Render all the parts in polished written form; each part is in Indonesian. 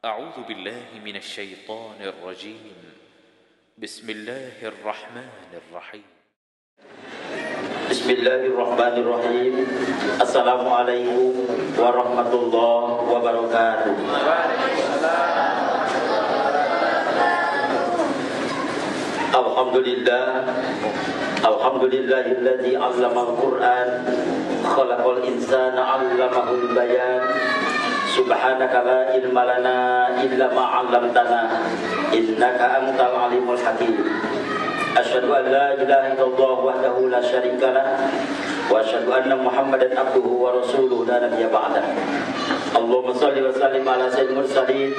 أعوذ بالله من الشيطان الرجيم بسم الله الرحمن الرحيم بسم الله الرحمن الرحيم السلام عليكم ورحمة الله وبركاته الحمد لله الذي علم القرآن خلق الإنسان علمه البيان سبحانك لا علم لنا إلا ما علمتنا إنك أنت العليم الحكيم أشهد أن لا إله إلا الله وحده لا شريك له وأشهد أن محمدا عبده ورسوله لا نبي بعده اللهم صل وسلم على سيد المرسلين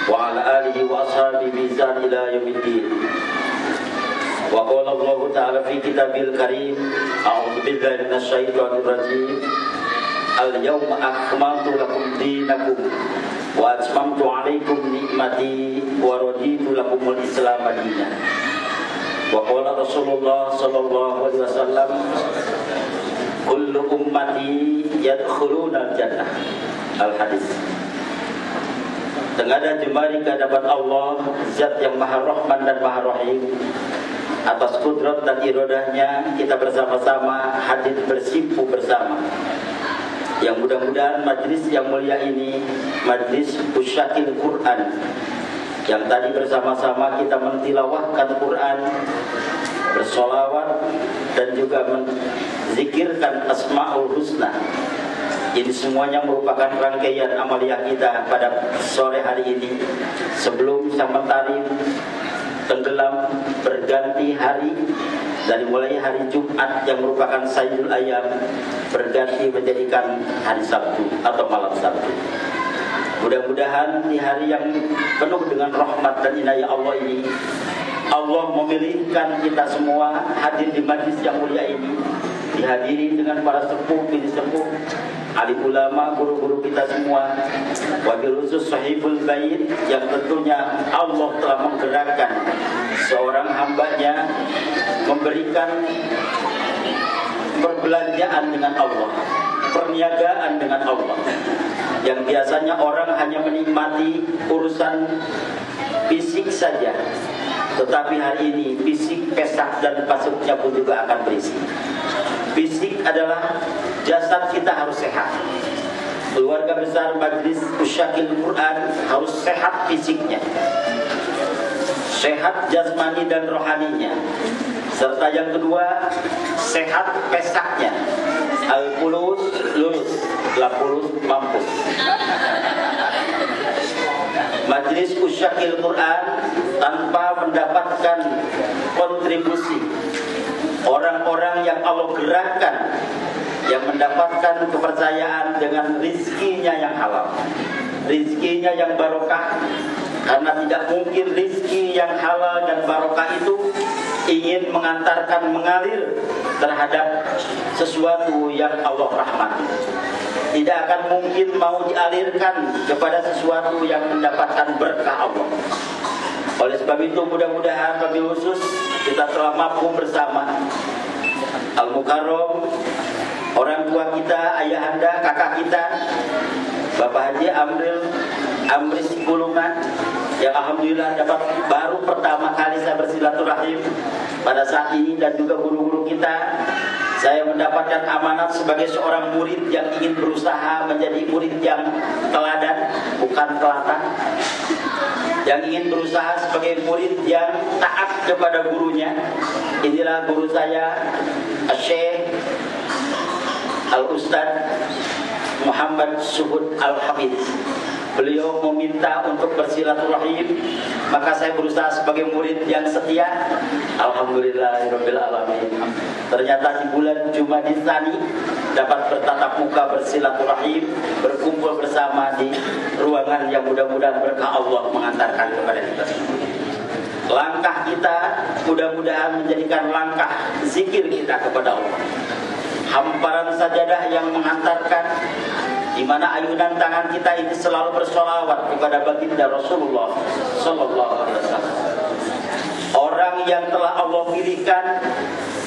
وعلى آله وأصحابه بإحسان إلى يوم الدين وقال الله تعالى في كتابه الكريم أعوذ بالله من الشيطان الرجيم اليوم أكملت لكم دينكم وأتممت عليكم نعمتي ورضيت لكم الإسلام دينا وقال رسول الله صلى الله عليه وسلم كل أمتي يدخلون الجنة الحديث. Tengada jemari ke hadapan Allah, Zat yang Maha Rahman dan Maha Rahim. Atas kudrat dan iradahnya kita bersama-sama hadir bersimpu bersama. Yang mudah-mudahan majlis yang mulia ini majlis Usyakil Quran, yang tadi bersama-sama kita mentilawahkan Quran, bersolawat dan juga menzikirkan Asmaul Husna. Ini semuanya merupakan rangkaian amaliyah kita pada sore hari ini sebelum sang mentari tenggelam berganti hari, dari mulai hari Jumat yang merupakan Sayyidul Ayyam berganti menjadikan hari Sabtu atau malam Sabtu. Mudah-mudahan di hari yang penuh dengan rahmat dan inayah Allah ini, Allah memilihkan kita semua hadir di majlis yang mulia ini, dihadiri dengan para sepuh, bini sepuh, alim ulama, guru-guru kita semua, wabil khusus sahibul bait yang tentunya Allah telah menggerakkan seorang hambanya memberikan perbelanjaan dengan Allah, perniagaan dengan Allah. Yang biasanya orang hanya menikmati urusan fisik saja, tetapi hari ini fisik, pesak dan pasuknya pun juga akan berisi. Fisik adalah jasad kita harus sehat. Keluarga besar Majlis Usyakil Quran harus sehat fisiknya, sehat jasmani dan rohaninya. Serta yang kedua, sehat pesaknya. Al-Fulus lulus, La-Fulus mampus. Majlis Usyakil Quran tanpa mendapatkan kontribusi orang-orang yang Allah gerakkan, yang mendapatkan kepercayaan dengan rizkinya yang halal, rizkinya yang barokah. Karena tidak mungkin rizki yang halal dan barokah itu ingin mengantarkan mengalir terhadap sesuatu yang Allah rahmati. Tidak akan mungkin mau dialirkan kepada sesuatu yang mendapatkan berkah Allah. Oleh sebab itu mudah-mudahan wabil khusus kita telah mampu bersama Al-Mukarram, orang tua kita, ayahanda, kakak kita, Bapak Haji Amris Bulungan, yang alhamdulillah dapat baru pertama kali saya bersilaturahim pada saat ini, dan juga guru-guru kita. Saya mendapatkan amanat sebagai seorang murid yang ingin berusaha menjadi murid yang teladan, bukan telatan, yang ingin berusaha sebagai murid yang taat kepada gurunya. Inilah guru saya, Syekh Al-Ustaz Muhammad Suhud Al-Hamid. Beliau meminta untuk bersilaturahim, maka saya berusaha sebagai murid yang setia. Alhamdulillahirabbil alamin. Ternyata di bulan Jumadil Tsani dapat bertatap muka bersilaturahim, berkumpul bersama di ruangan yang mudah-mudahan berkah Allah mengantarkan kepada kita semua. Langkah kita mudah-mudahan menjadikan langkah zikir kita kepada Allah. Hamparan sajadah yang menghantarkan, di mana ayunan tangan kita ini selalu bersolawat kepada baginda Rasulullah Sallallahu Alaihi Wasallam. Orang yang telah Allah pilihkan,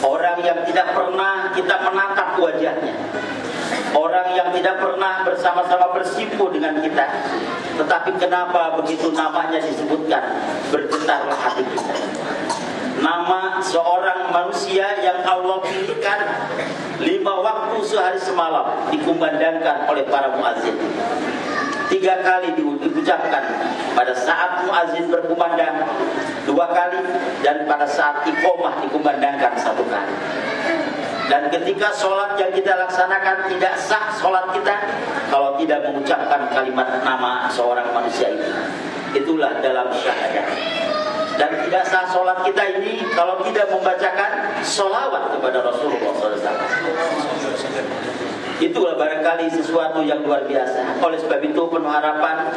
orang yang tidak pernah kita menatap wajahnya, orang yang tidak tidak pernah bersama-sama bersimpu dengan kita. Tetapi kenapa begitu namanya disebutkan, bergetarlah hati kita. Nama seorang manusia yang Allah pilihkan 5 waktu sehari semalam dikumandangkan oleh para muazzin. 3 kali diucapkan pada saat muazzin berkumandang 2 kali, dan pada saat iqomah dikumandangkan 1 kali. Dan ketika sholat yang kita laksanakan tidak sah sholat kita kalau tidak mengucapkan kalimat nama seorang manusia itu. Itulah dalam syahadat. Dan tidak sah sholat kita ini kalau tidak membacakan sholawat kepada Rasulullah SAW. Itulah barangkali sesuatu yang luar biasa. Oleh sebab itu penuh harapan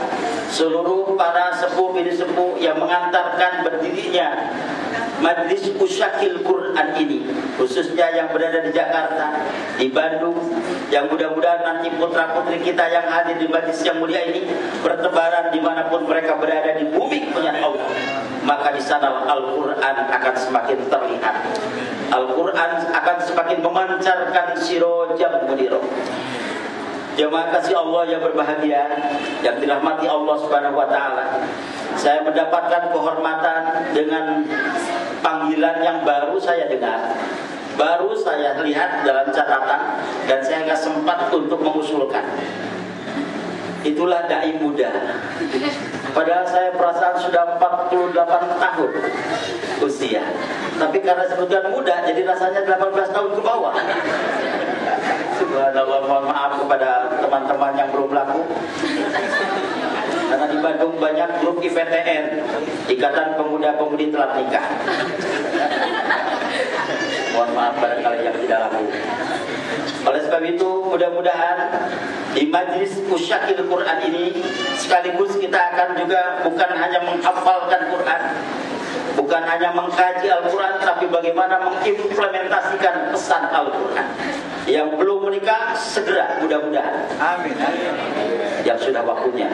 seluruh para sepuh ini sepuh yang mengantarkan berdirinya Majlis Usyakil Quran ini, khususnya yang berada di Jakarta, di Bandung, yang mudah-mudahan nanti putra-putri kita yang hadir di majlis yang mulia ini bertebaran dimanapun mereka berada di bumi punya Allah. Maka di sana Al-Quran akan semakin terlihat. Al-Quran akan semakin memancarkan sirojam muniro. Jemaah kasih Allah yang berbahagia, yang dirahmati Allah Subhanahu wa taala. Saya mendapatkan kehormatan dengan panggilan yang baru saya dengar, baru saya lihat dalam catatan, dan saya nggak sempat untuk mengusulkan. Itulah dai muda. Padahal saya perasaan sudah 48 tahun usia, tapi karena sebutkan muda, jadi rasanya 18 tahun ke bawah. Subhanallah, mohon maaf kepada teman-teman yang belum laku. Karena di Bandung banyak grup IPTN, Ikatan Pemuda-Pemudi Telah Nikah. Mohon maaf barangkali yang tidak laku. Oleh sebab itu mudah-mudahan di Majlis Usyakil Quran ini sekaligus kita akan juga bukan hanya menghafalkan Quran, bukan hanya mengkaji Al-Quran, tapi bagaimana mengimplementasikan pesan Al-Quran. Yang belum menikah segera, mudah-mudahan. Amin. Yang sudah waktunya.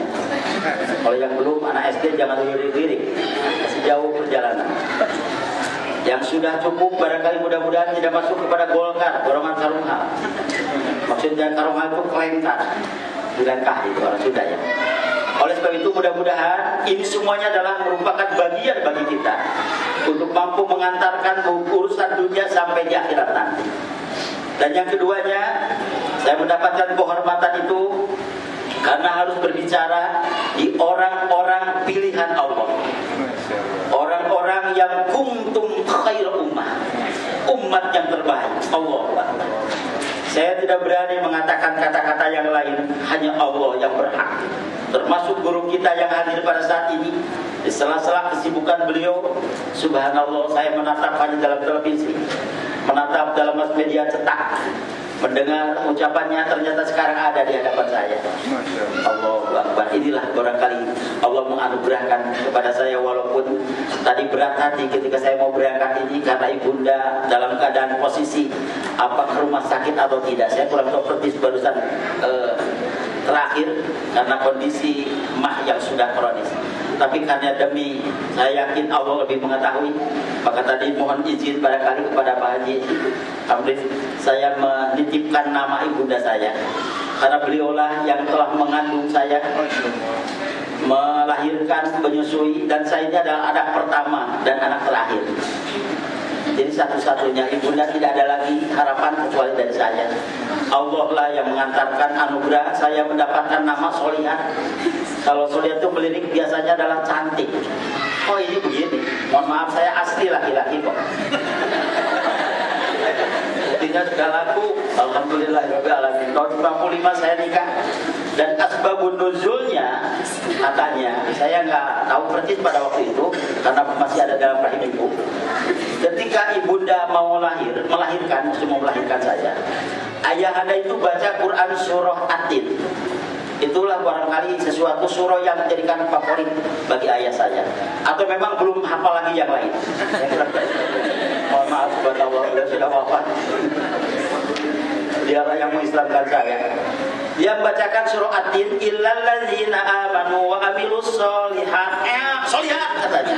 Kalau yang belum, anak SD jangan lirik-lirik, masih jauh perjalanan. Yang sudah cukup barangkali mudah-mudahan tidak masuk kepada Golkar, golongan Karunghal. Maksudnya Karunghal itu kelengkar, bukankah itu orang Sunda ya? Oleh sebab itu mudah-mudahan ini semuanya adalah merupakan bagian bagi kita untuk mampu mengantarkan urusan dunia sampai di akhirat nanti. Dan yang keduanya, saya mendapatkan kehormatan itu karena harus berbicara di orang-orang pilihan Allah, orang-orang yang kuntum khair umat yang terbaik. Allah. Saya tidak berani mengatakan kata-kata yang lain, hanya Allah yang berhak. Termasuk guru kita yang hadir pada saat ini. Di sela-sela kesibukan beliau, subhanallah, saya menatap hanya dalam televisi, menatap dalam media cetak, mendengar ucapannya, ternyata sekarang ada di hadapan saya. Allahu Akbar. Inilah barangkali Allah menganugerahkan kepada saya, walaupun tadi berat hati ketika saya mau berangkat ini karena ibunda dalam keadaan posisi apa ke rumah sakit atau tidak. Saya kurang tahu persis barusan terakhir karena kondisi mah yang sudah kronis. Tapi karena demi saya yakin Allah lebih mengetahui, maka tadi mohon izin barangkali kepada Pak Haji Amrif, saya menitipkan nama ibunda saya karena beliaulah yang telah mengandung saya, melahirkan, menyusui, dan saya ini adalah anak pertama dan anak terakhir. Jadi satu-satunya ibunda, tidak ada lagi harapan kecuali dari saya. Allah lah yang mengantarkan anugerah saya mendapatkan nama Solihah. Kalau Solihah itu melirik biasanya adalah cantik. Oh ini begini, mohon maaf saya asli laki-laki kok. Buktinya sudah laku, alhamdulillahirobbilalamin. Tahun 95 saya nikah. Dan asbabun nuzulnya katanya, saya nggak tahu persis pada waktu itu karena masih ada dalam rahim ibu. Ketika ibunda mau melahirkan saya, ayahanda itu baca Quran surah At-Tin. Itulah barangkali sesuatu surah yang menjadikan favorit bagi ayah saya. Atau memang belum hafal lagi yang lain. Mohon maaf buat Allah, beliau sudah wafat. Dialah yang mengislamkan saya. Dia membacakan surah At-Tin, illal ladzina amanu wa amilus sholihat. Sholihat katanya.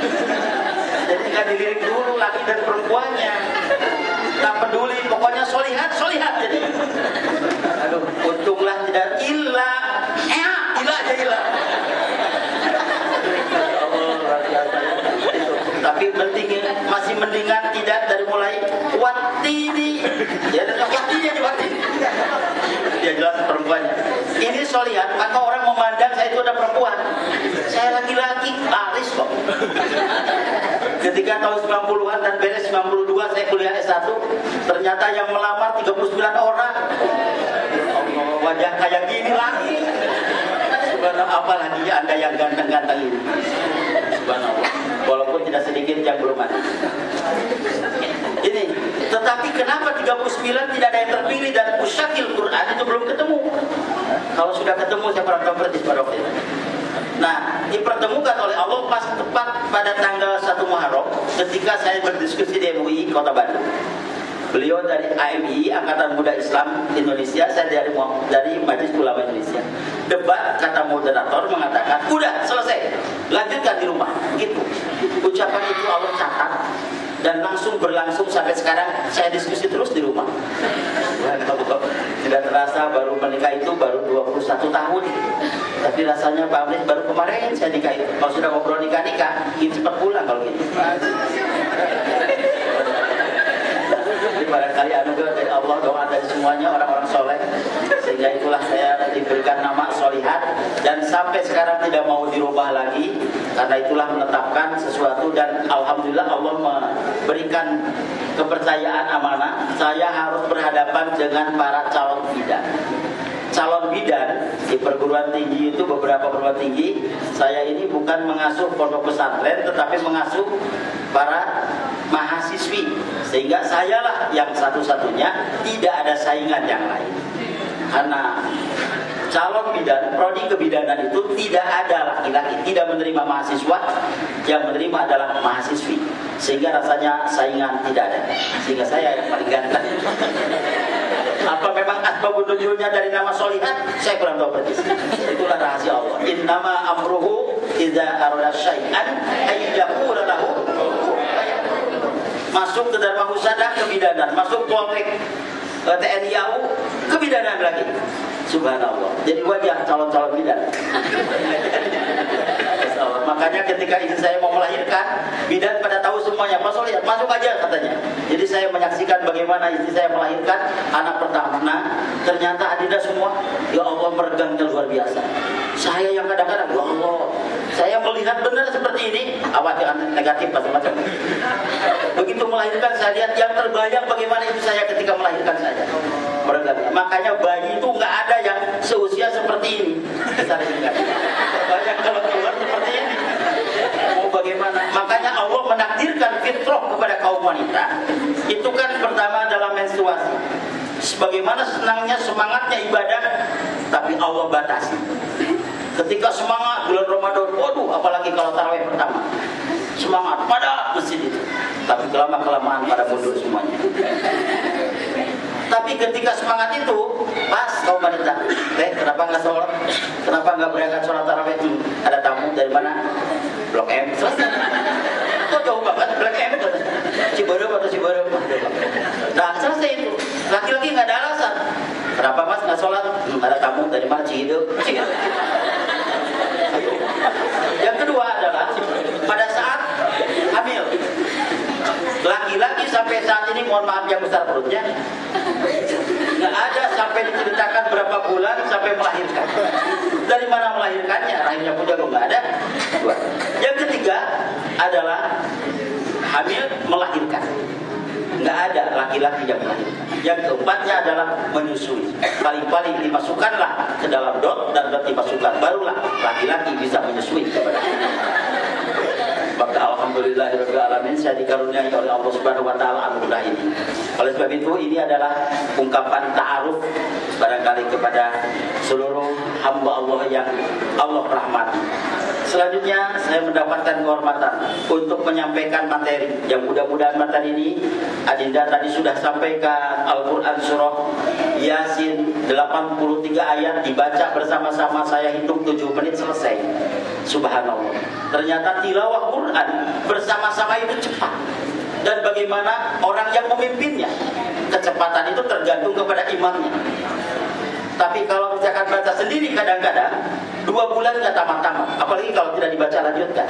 Jadi nggak dilirik dulu laki dan perempuannya. Tak peduli, pokoknya sholihat jadi. Aduh, untunglah tidak masih mendingan tidak dari mulai watini. Ya watini aja watini. Dia jelas perempuannya. Ini solihat, maka orang memandang saya itu ada perempuan. Saya laki-laki, laris kok. Ketika tahun 90-an dan beres 92 saya kuliah S1, ternyata yang melamar 39 orang. Allah, wajah kayak gini lagi. Subhanallah, apalagi Anda yang ganteng-ganteng ini. Subhanallah. Walaupun tidak sedikit yang belum ada. Ini, tetapi kenapa 39 tidak ada yang terpilih dan musyakil Quran itu belum ketemu? Kalau sudah ketemu saya kurang tahu persis pada waktu itu. Nah, dipertemukan oleh Allah pas tepat pada tanggal 1 Muharram ketika saya berdiskusi di MUI Kota Bandung. Beliau dari AMI, Angkatan Muda Islam Indonesia, saya dari Majelis Ulama Indonesia. Debat, kata moderator mengatakan, udah selesai, lanjutkan di rumah. Gitu. Ucapan itu Allah catat dan langsung berlangsung sampai sekarang. Saya diskusi terus di rumah. Tidak terasa baru menikah itu baru 21 tahun. Tapi rasanya Pak Amrit baru kemarin saya nikah itu. Kalau sudah ngobrol nikah, ingin cepat pulang kalau gitu. Jadi barangkali anugerah dari Allah, doa dari semuanya orang-orang soleh, sehingga itulah saya diberikan nama Solihat dan sampai sekarang tidak mau dirubah lagi, karena itulah menetapkan sesuatu dan alhamdulillah Allah memberikan kepercayaan amanah. Saya harus berhadapan dengan para calon bidan. Calon bidan di perguruan tinggi itu beberapa perguruan tinggi, saya ini bukan mengasuh pondok pesantren tetapi mengasuh para mahasiswi, sehingga sayalah yang satu-satunya, tidak ada saingan yang lain. Karena calon bidan, prodi kebidanan itu tidak ada laki-laki, tidak menerima mahasiswa, yang menerima adalah mahasiswi, sehingga rasanya saingan tidak ada, sehingga saya yang paling ganteng. Apa memang asbabun nuzulnya dari nama Solihat? Saya kurang tahu persis. Itulah rahasia Allah. Innama amruhu idza arada syai'an ay yaqula lahu. Masuk ke Dharma Husada kebidanan, masuk Poltek TNI AU kebidanan lagi. Subhanallah. Jadi wajah calon-calon bidan. Makanya ketika istri saya mau melahirkan, bidan pada tahu semuanya. Pak Solihat, masuk aja katanya. Jadi saya menyaksikan bagaimana istri saya melahirkan anak pertama. Nah, ternyata adinda semua, ya Allah, meregangnya luar biasa. Saya yang kadang-kadang, ya Allah, saya melihat benar seperti ini, awas jangan negatif macam-macam. Begitu melahirkan saya lihat yang terbayang bagaimana ibu saya ketika melahirkan saya. Meregangnya. Makanya bayi itu nggak ada yang seusia seperti ini. Terbayang kalau keluar seperti ini. Mau bagaimana? Makanya Allah menakdirkan fitrah kepada kaum wanita. Itu kan pertama adalah menstruasi. Sebagaimana senangnya, semangatnya ibadah, tapi Allah batasi. Ketika semangat bulan Ramadan, waduh, apalagi kalau tarawih pertama, semangat pada masjid itu. Tapi kelamaan pada mundur semuanya. Tapi ketika semangat itu, pas kaum wanita, kenapa nggak sholat? Kenapa nggak berangkat sholat tarawih? Ada tamu dari mana? Blok M. Selesai. Kok jauh banget Blok M? Ciberem atau Ciberem? Nah, selesai itu. Laki-laki nggak ada alasan. Kenapa mas nggak sholat? Ada tamu dari mana? Cihideuk. Yang kedua adalah pada saat hamil. Laki-laki sampai saat ini, mohon maaf yang besar perutnya, nggak ada sampai diceritakan berapa bulan sampai melahirkan. Dari mana melahirkannya? Rahimnya pun juga nggak ada. Dua. Yang ketiga adalah hamil melahirkan. Nggak ada laki-laki yang melahirkan. Yang keempatnya adalah menyusui. Paling-paling dimasukkanlah ke dalam dot dan dot dimasukkan, barulah laki-laki bisa menyusui kepada kita. Maka alhamdulillahirabbil alamin, saya dikaruniai oleh Allah Subhanahu wa taala anugerah ini. Oleh sebab itu, ini adalah ungkapan ta'aruf barangkali kepada seluruh hamba Allah yang Allah rahmati. Selanjutnya saya mendapatkan kehormatan untuk menyampaikan materi yang mudah-mudahan materi ini adinda tadi sudah sampaikan. Al-Quran surah Yasin 83 ayat dibaca bersama-sama, saya hitung 7 menit selesai. Subhanallah. Ternyata tilawah Quran bersama-sama itu cepat. Dan bagaimana orang yang memimpinnya, kecepatan itu tergantung kepada imamnya. Tapi kalau misalkan baca sendiri kadang-kadang 2 bulan nggak tamat-tamat, apalagi kalau tidak dibaca lanjutkan.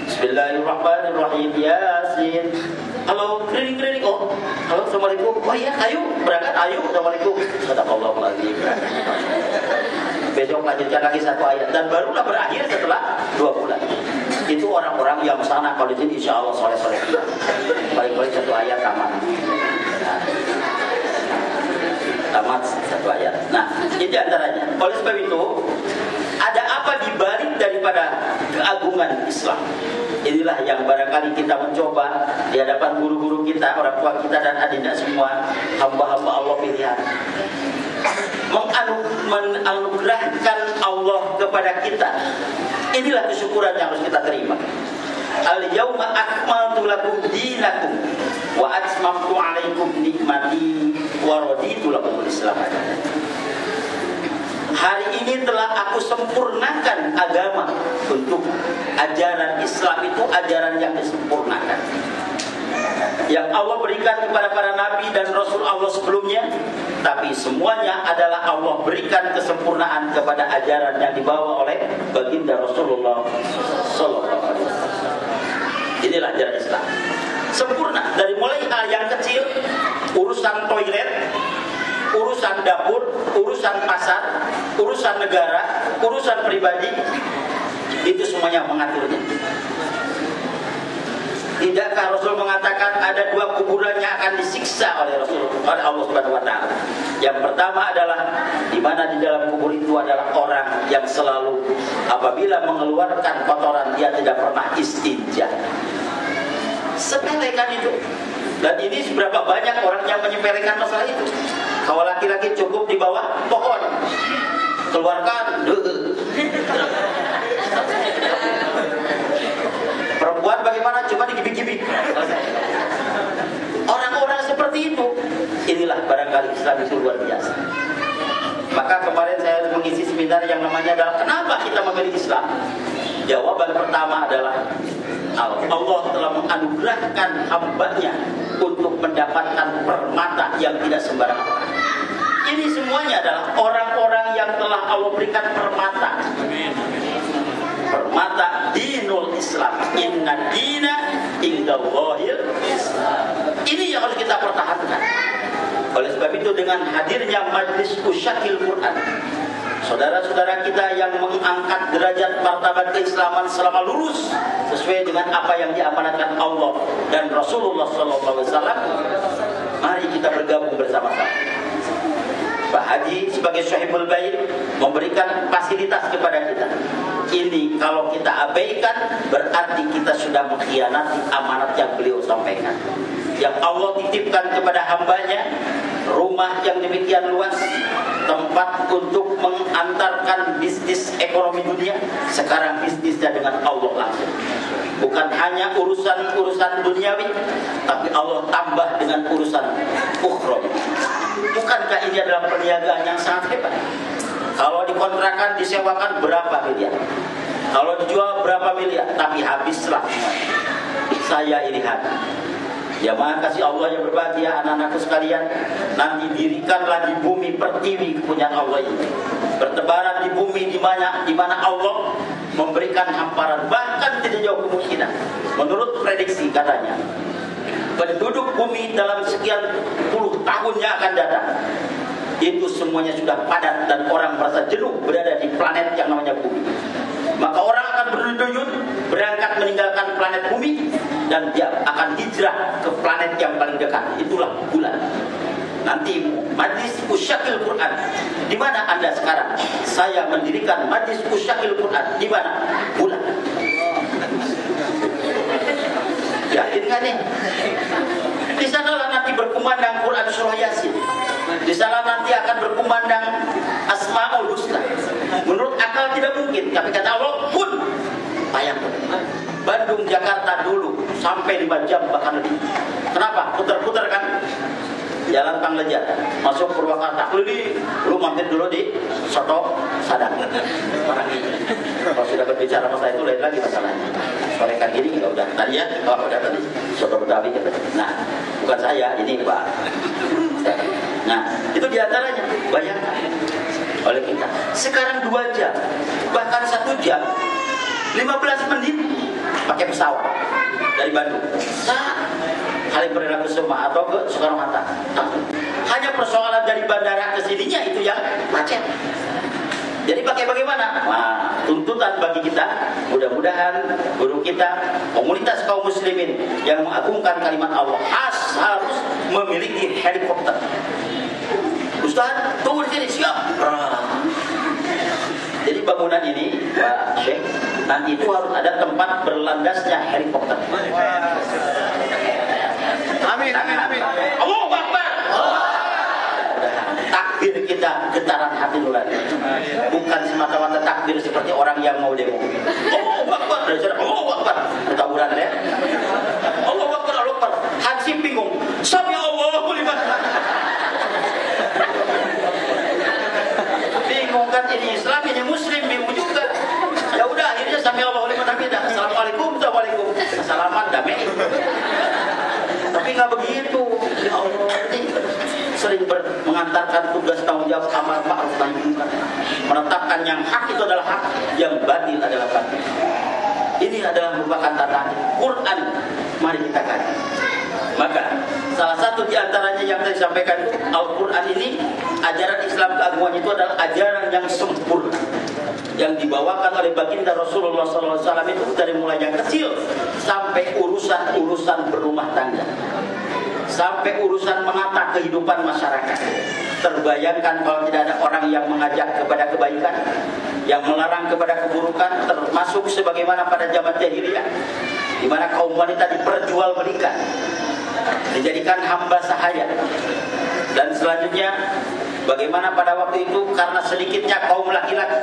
Bismillahirrahmanirrahim. Yasin. Halo, keliling-keliling. Oh, halo, assalamualaikum. Oh iya, ayo berangkat, ayo, assalamualaikum. Sadaqallahul-azim. Besok lanjutkan lagi satu ayat dan barulah berakhir setelah 2 bulan. Itu orang-orang yang sana kalau di sini insya Allah soleh-soleh. Paling-paling satu ayat tamat. Nah, tamat satu ayat. Nah, ini antaranya. Oleh sebab itu, ada apa dibalik daripada keagungan Islam? Inilah yang barangkali kita mencoba di hadapan guru-guru kita, orang tua kita dan adinda semua, hamba-hamba Allah pilihan, menganugerahkan Allah kepada kita. Inilah kesyukuran yang harus kita terima. Al-yauma akmaltu lakum dinakum wa atmamtu alaikum nikmati wa raditu lakumul Islam. Hari ini telah aku sempurnakan agama. Untuk ajaran Islam itu ajaran yang disempurnakan, yang Allah berikan kepada para nabi dan rasul Allah sebelumnya. Tapi semuanya adalah Allah berikan kesempurnaan kepada ajaran yang dibawa oleh baginda Rasulullah Sallallahu Alaihi Wasallam. Inilah ajaran Islam sempurna, dari mulai hal yang kecil, urusan toilet, urusan dapur, urusan pasar, urusan negara, urusan pribadi, itu semuanya mengaturnya. Tidakkah Rasul mengatakan ada 2 kuburan yang akan disiksa oleh Allah Subhanahu wa taala? Yang pertama adalah di mana di dalam kubur itu adalah orang yang selalu apabila mengeluarkan kotoran dia tidak pernah istinja. Sepelekan itu. Dan ini seberapa banyak orang yang menyepelekan masalah itu. Kalau laki-laki cukup di bawah pohon, keluarkan. Perempuan bagaimana? Cuma digibik-gibik. Orang-orang seperti itu, inilah barangkali Islam itu luar biasa. Maka kemarin saya mengisi seminar yang namanya adalah kenapa kita memilih Islam. Jawaban pertama adalah Allah telah menganugerahkan hambanya untuk mendapatkan permata yang tidak sembarangan orang. Ini semuanya adalah orang-orang yang telah Allah berikan permata. Permata dinul Islam. Inna dina indallahil Islam. Ini yang harus kita pertahankan. Oleh sebab itu dengan hadirnya majlis usyakil Quran, saudara-saudara kita yang mengangkat derajat martabat keislaman selama lurus sesuai dengan apa yang diamanatkan Allah dan Rasulullah SAW, mari kita bergabung bersama-sama. Pak Haji sebagai Syahibul Bait memberikan fasilitas kepada kita. Ini kalau kita abaikan berarti kita sudah mengkhianati amanat yang beliau sampaikan. Yang Allah titipkan kepada hambanya, rumah yang demikian luas, tempat untuk mengantarkan bisnis ekonomi dunia. Sekarang bisnisnya dengan Allah langsung. Bukan hanya urusan-urusan duniawi, tapi Allah tambah dengan urusan ukhrawi. Bukankah ini adalah perniagaan yang sangat hebat? Kalau dikontrakan, disewakan berapa miliar? Kalau dijual berapa miliar? Tapi habislah. Saya ini habis. Ya makasih Allah yang berbahagia, anak-anakku sekalian, nanti dirikanlah di bumi pertiwi kepunyaan Allah ini, bertebaran di bumi di mana Allah memberikan hamparan, bahkan tidak jauh kemungkinan menurut prediksi katanya penduduk bumi dalam sekian puluh tahun yang akan datang itu semuanya sudah padat dan orang merasa jenuh berada di planet yang namanya bumi. Maka orang akan berduyun berangkat meninggalkan planet bumi dan dia akan hijrah ke planet yang paling dekat. Itulah bulan. Nanti majlis usyakil Quran. Di mana Anda sekarang? Saya mendirikan majlis usyakil Quran. Di mana? Bulan. Yakin kan nih? Di sanalah nanti berkumandang Quran surah Yasin. Di sana nanti akan berkumandang Asmaul Husna. Menurut akal tidak mungkin, tapi kata Allah pun bayangkan. Bandung Jakarta dulu sampai 5 jam bahkan lebih. Kenapa? Putar-putar kan? Jalan Panglejar masuk Purwakarta, lu mampir dulu di Soto Sadang. Orang ini kalau sudah berbicara masalah itu lain lagi masalahnya. Sorekan gini nggak udah tadi ya, udah tadi Soto Betawi gitu. Nah bukan saya, ini Pak. Nah itu diantaranya bayangkan oleh kita. Sekarang 2 jam, bahkan 1 jam 15 menit pakai pesawat dari Bandung. Halim Perdana Kusuma atau ke Soekarno-Hatta. Hanya persoalan dari bandara ke sininya itu yang macet. Jadi pakai bagaimana? Nah, tuntutan bagi kita, mudah-mudahan guru kita, komunitas kaum muslimin yang mengagungkan kalimat Allah harus memiliki helikopter. Ustaz, tunggu di sini, siap. Jadi bangunan ini, Pak Syekh, nanti itu harus ada tempat berlandasnya helikopter. Amin, amin, amin. Allahu Akbar. Takbir kita getaran hati nurani. Bukan semata-mata takbir seperti orang yang mau demo. Allahu Akbar, Allahu Akbar. Ketaburan ya. Allahu Akbar, Allahu Akbar. Hansip bingung. Sami Allahu liman. Bingung kan, ini Islam, ini Muslim, bingung juga. Ya udah, akhirnya sami Allahu liman hamidah. Assalamualaikum, assalamualaikum. Salaman damai. Tapi nggak begitu. Ya Allah, ini sering mengantarkan tugas tanggung jawab amar ma'ruf nahi munkar. Menetapkan yang hak itu adalah hak, yang batil adalah batil. Ini adalah merupakan tatanan Quran. Mari kita kaji. Maka salah satu di antaranya yang saya sampaikan, Al-Quran ini, ajaran Islam keagungan itu adalah ajaran yang sempurna, yang dibawakan oleh baginda Rasulullah SAW itu dari mulai yang kecil sampai urusan-urusan berumah tangga, sampai urusan menata kehidupan masyarakat. Terbayangkan kalau tidak ada orang yang mengajak kepada kebaikan, yang melarang kepada keburukan, termasuk sebagaimana pada zaman jahiliyah, di mana kaum wanita diperjualbelikan, dijadikan hamba sahaya. Dan selanjutnya bagaimana pada waktu itu karena sedikitnya kaum laki-laki,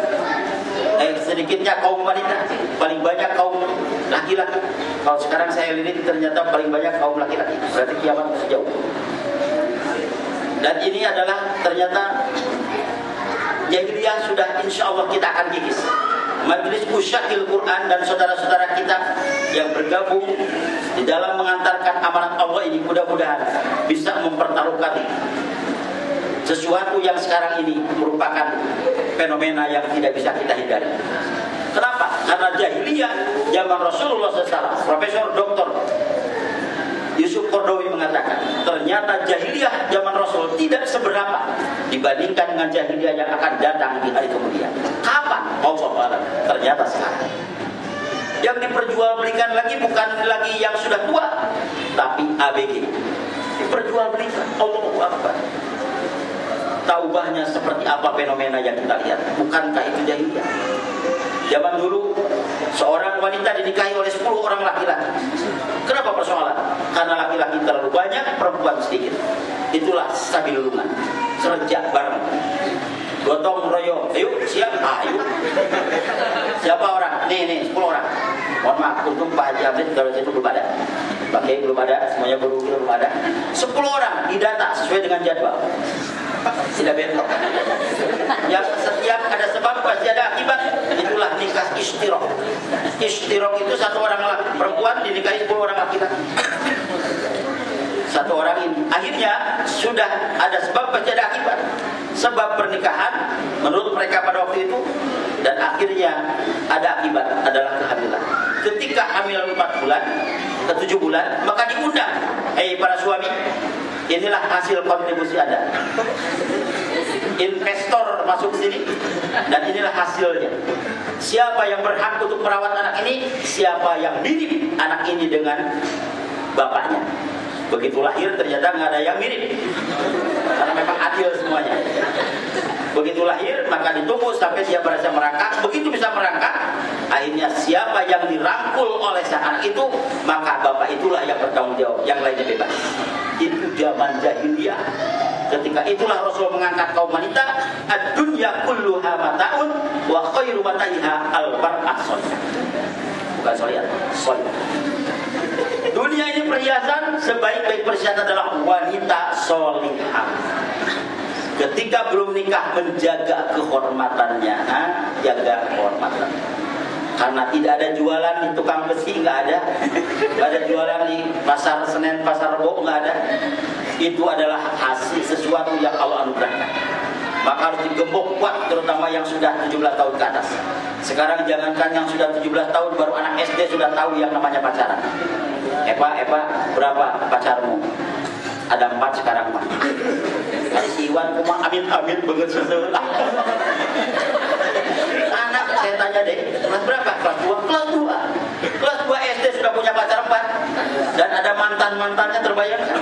sedikitnya kaum wanita, paling banyak kaum laki-laki. Kalau sekarang saya lihat ternyata paling banyak kaum laki-laki, berarti kiamat masih jauh. Dan ini adalah ternyata jahiliyah sudah insya Allah kita akan kikis. Majelis Usyatil Quran dan saudara-saudara kita yang bergabung di dalam mengantarkan amanat Allah ini mudah-mudahan bisa mempertaruhkan sesuatu yang sekarang ini merupakan fenomena yang tidak bisa kita hindari. Kenapa? Karena jahiliyah zaman Rasulullah SAW, Profesor Dr. Yusuf Qaradawi mengatakan, ternyata jahiliyah zaman Rasul tidak seberapa dibandingkan dengan jahiliyah yang akan datang di hari kemudian. Kapan? Allah, ternyata sekarang. Yang diperjualbelikan lagi bukan lagi yang sudah tua, tapi ABG. Diperjualbelikan. Allahu Akbar. Taubahnya seperti apa fenomena yang kita lihat? Bukankah itu jahiliyah? Zaman dulu seorang wanita dinikahi oleh 10 orang laki-laki. Kenapa persoalan? Karena laki-laki terlalu banyak, perempuan sedikit. Itulah sabilulungan. Serjak bareng. Gotong royong. Ayo, siap? Ayo. Siapa orang? Nih, 10 orang. Mohon maaf, untuk Pak Haji Abid kalau itu belum ada. Pakai belum ada, semuanya belum ada. 10 orang didata sesuai dengan jadwal. Tidak bentrok. Yang setiap ada sebab pasti ada akibat. Itulah nikah istirok. Istirok itu satu orang perempuan dinikahi 10 orang laki-laki. Satu orang ini. Akhirnya sudah ada sebab pasti ada akibat. Sebab pernikahan menurut mereka pada waktu itu, dan akhirnya ada akibat adalah kehamilan. Ketika hamil 4 bulan ke 7 bulan, maka diundang, para suami, inilah hasil kontribusi Anda. Investor masuk sini, dan inilah hasilnya. Siapa yang berhak untuk merawat anak ini? Siapa yang mirip anak ini dengan bapaknya? Begitu lahir ternyata nggak ada yang mirip, karena memang adil semuanya. Begitu lahir maka ditunggu sampai dia berasa merangkak. Begitu bisa merangkak, akhirnya siapa yang dirangkul oleh sang anak itu, maka bapak itulah yang bertanggung jawab, yang lainnya bebas. Itu zaman jahiliyah. Ketika itulah Rasul mengangkat kaum wanita, ad-dunya kulluha mata'un wa khairu mata'iha al-mar'ah sholihah. Bukan sholihah, sholihah. Dunia ini perhiasan, sebaik-baik perhiasan adalah wanita sholihah. Ketika belum nikah, menjaga kehormatannya, jaga kehormatan. Karena tidak ada jualan di tukang besi, nggak ada jualan di pasar Senen, pasar Rebo, nggak ada. Itu adalah hasil sesuatu yang Allah anugerahkan. Maka harus digembok kuat, terutama yang sudah 17 tahun ke atas. Sekarang jangankan yang sudah 17 tahun, baru anak SD sudah tahu yang namanya pacaran. Eva, berapa pacarmu? Ada 4 sekarang mah. Ada si Iwan kumang amin banget sesuatu. Anak saya tanya deh, kelas berapa? Kelas 2. Kelas 2 SD sudah punya pacar 4. Dan ada mantannya terbayangkan.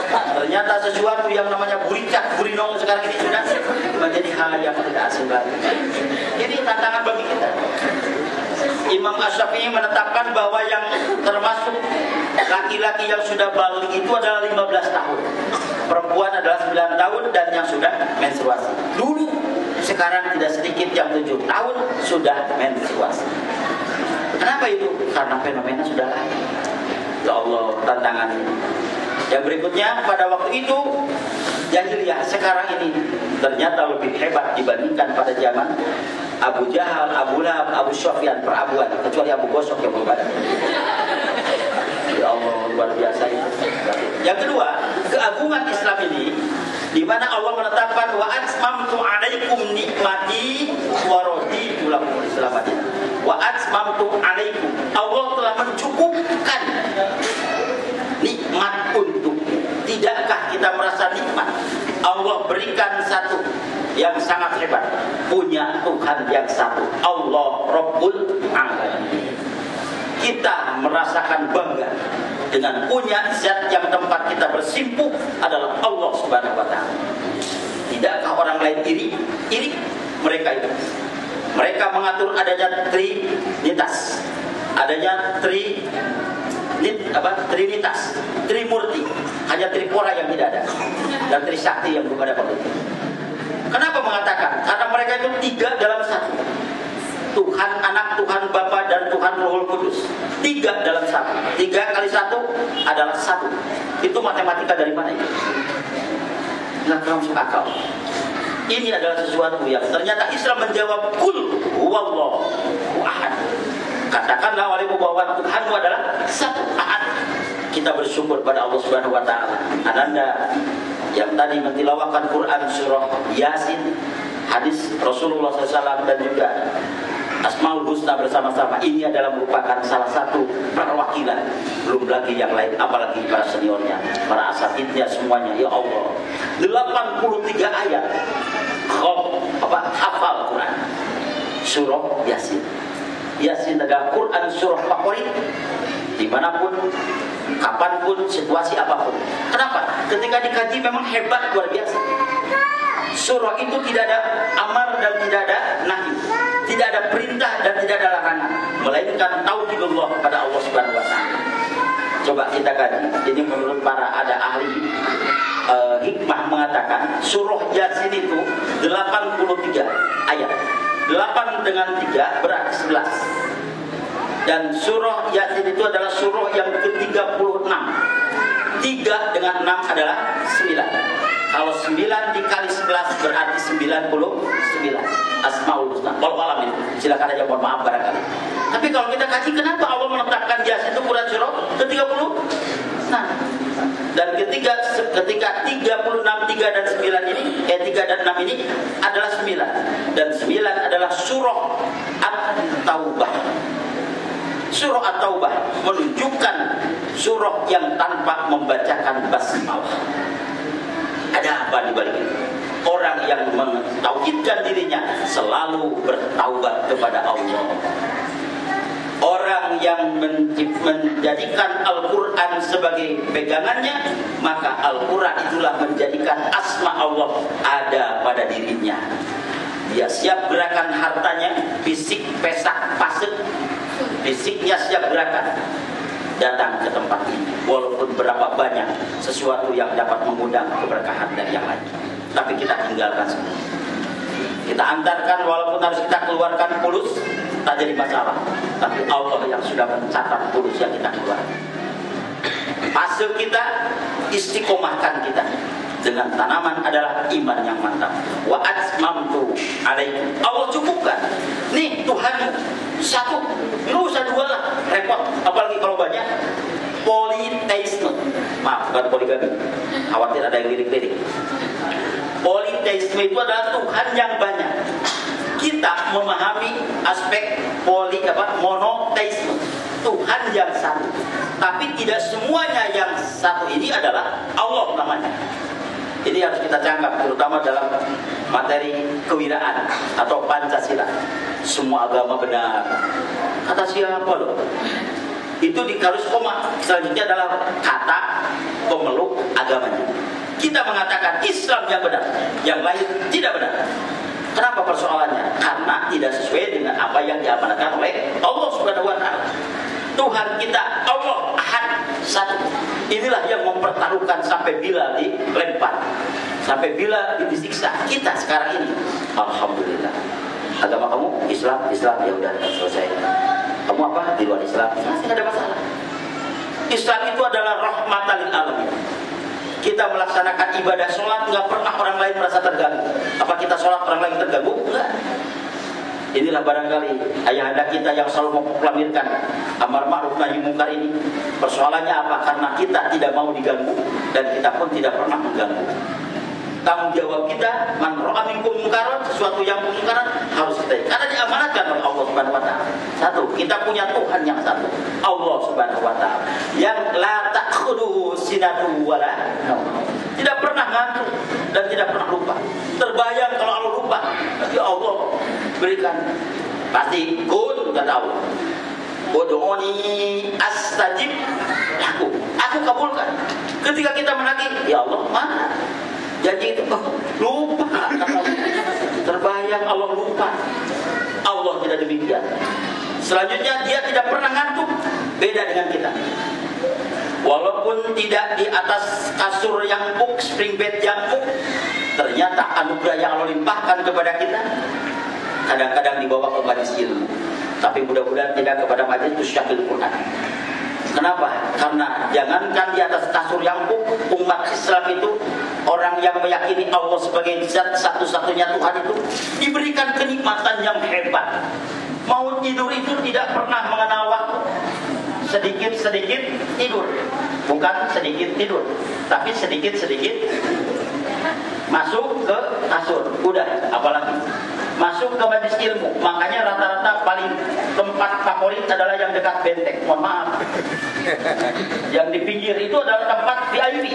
Ternyata sesuatu yang namanya buricak, burinong sekarang ini sudah menjadi hal yang tidak asing lagi. Ini tantangan bagi kita. Imam Asy-Syafi'i menetapkan bahwa yang termasuk laki-laki yang sudah balik itu adalah 15 tahun. Perempuan adalah 9 tahun dan yang sudah menstruasi. Dulu, sekarang tidak sedikit yang 7 tahun sudah menstruasi. Kenapa itu? Karena fenomena sudah lain. Ya Allah, tantangan ini. Yang berikutnya, pada waktu itu jahiliyah sekarang ini ternyata lebih hebat dibandingkan pada zaman Abu Jahal, Abu Lahab, Abu Sufyan, perabuan, kecuali Abu Gosok yang berbeda. Ya Allah, luar biasa itu. Yang kedua, keagungan Islam ini di mana Allah menetapkan wa atmamtu 'alaikum nikmati wa raditu lakum al-Islam dinan. Wa atmamtu 'alaikum, Allah telah mencukupkan nikmat untuk. Tidakkah kita merasa nikmat? Allah berikan satu yang sangat hebat, punya Tuhan yang satu, Allah Rabbul Alamin. Kita merasakan bangga dengan punya zat yang tempat kita bersimpuh adalah Allah Subhanahu wa taala. Tidakkah orang lain iri mereka itu? Mereka mengatur adanya trinitas, adanya trinitas, trimurti, hanya tripura yang tidak ada, dan trisakti yang belum ada politik. Kenapa mengatakan? Karena mereka itu 3 dalam 1. Tuhan Anak, Tuhan Bapa, dan Tuhan Rohul Kudus. 3 dalam 1. 3 kali 1 adalah 1. Itu matematika dari mana itu? Nggak masuk akal. Ini adalah sesuatu yang ternyata Islam menjawab kul huwallahu ahad. Katakanlah olehmu bahwa Tuhanmu adalah satu, ahad. Kita bersyukur pada Allah Subhanahu wa taala. Ananda yang tadi mentilawakan Quran surah Yasin, hadis Rasulullah SAW dan juga Asmaul Husna bersama-sama, ini adalah merupakan salah satu perwakilan. Belum lagi yang lain, apalagi para seniornya, para asatidnya semuanya. Ya Allah, 83 ayat hafal Quran surah Yasin. Yasin adalah Quran surah favorit dimanapun, kapanpun, situasi apapun. Kenapa? Ketika dikaji memang hebat, luar biasa. Surah itu tidak ada amar dan tidak ada nahi, tidak ada perintah dan tidak ada larangan, melainkan tauhidullah kepada Allah Subhanahu wa taala. Coba kita kaji. Ini menurut para ada ahli hikmah mengatakan surah Yasin itu 83 ayat. 8 dengan 3 berarti 11. Dan surah Yasin itu adalah surah yang ke-36. 3 dengan 6 adalah 9. Kalau 9 dikali 11 berarti 99. Asmaul Husna. Wallahu a'lam. Silakan aja, mohon maaf barangkali. Tapi kalau kita kaji, kenapa Allah menetapkan Yasin itu Quran surah ke-30? Nah, dan ketika 36, 3 dan 9 ini 3 dan 6 ini adalah 9. Dan 9 adalah surah At-Taubah. Surah At-Taubah menunjukkan surah yang tanpa membacakan basmalah. Ada apa di balik itu? Orang yang mentauhidkan dirinya selalu bertaubat kepada Allah. Orang yang menjadikan Al-Quran sebagai pegangannya, maka Al-Quran itulah menjadikan asma Allah ada pada dirinya. Dia siap gerakan hartanya, fisik, pesak, pasek, fisiknya siap gerakan, datang ke tempat ini. Walaupun berapa banyak sesuatu yang dapat mengundang keberkahan dari yang lain, tapi kita tinggalkan semua. Kita antarkan, walaupun harus kita keluarkan fulus, tak jadi masalah. Tapi Allah yang sudah mencatat fulus yang kita keluarkan. Fase kita, istiqomahkan kita dengan tanaman adalah iman yang mantap. Wa atmamtu alaikum, Allah cukupkan. Nih Tuhanmu satu, nggak usah 2 lah, repot. Apalagi kalau banyak. Politeisme, maaf bukan poligami, khawatir ada yang lirik-lirik. Politeisme Monoteisme itu adalah Tuhan yang banyak. Kita memahami aspek monoteisme, Tuhan yang satu. Tapi tidak semuanya yang satu ini adalah Allah namanya. Ini harus kita cangkap, terutama dalam materi kewiraan atau Pancasila. Semua agama benar. Kata siapa loh? Itu di garis koma. Selanjutnya adalah kata pemeluk agamanya. Kita mengatakan Islam yang benar, yang lain tidak benar. Kenapa persoalannya? Karena tidak sesuai dengan apa yang diamanatkan oleh Allah Subhanahu wa taala. Tuhan kita Allah Ahad satu. Inilah yang mempertaruhkan sampai bila dilempar, sampai bila disiksa kita sekarang ini. Alhamdulillah. Agama kamu Islam, ya udah selesai. Kamu apa? Di luar Islam, tidak ada masalah. Islam itu adalah rahmatan lil alamin. Kita melaksanakan ibadah sholat, nggak pernah orang lain merasa terganggu. Apa kita sholat orang lain terganggu? Enggak. Inilah barangkali ayahanda kita yang selalu memproklamirkan amar ma'ruf nahi munkar ini. Persoalannya apa? Karena kita tidak mau diganggu dan kita pun tidak pernah mengganggu. Tanggung jawab kita, man ra'a minkum munkaran, sesuatu yang mungkaran harus kita. Karena diamanatkan oleh Allah Subhanahu wa taala. Satu, kita punya Tuhan yang satu, Allah Subhanahu wa taala, yang la ta'khudhuhu sinatun wala naum. Tidak pernah ngantuk dan tidak pernah lupa. Terbayang kalau Allah lupa, ya Allah berikan. Pasti kun kata Allah. Ud'uni astajib lakum. Aku kabulkan. Ketika kita menagih, ya Allah, mana? Janji itu lupa. Terbayang Allah lupa. Allah tidak demikian. Selanjutnya dia tidak pernah ngantuk. Beda dengan kita. Walaupun tidak di atas kasur yang empuk, spring bed yang empuk, ternyata anugerah yang Allah limpahkan kepada kita. Kadang-kadang dibawa ke majelis ilmu, tapi mudah-mudahan tidak kepada majelis tusyakil Quran. Kenapa? Karena jangankan di atas kasur yang empuk, umat Islam itu, orang yang meyakini Allah sebagai zat satu-satunya Tuhan itu diberikan kenikmatan yang hebat. Mau tidur itu tidak pernah mengenal waktu. Sedikit-sedikit tidur. Bukan sedikit tidur, tapi sedikit-sedikit masuk ke kasur. Udah, apalagi masuk ke majelis ilmu. Makanya rata-rata paling tempat favorit adalah yang dekat benteng. Mohon maaf. Yang di pinggir itu adalah tempat VIP.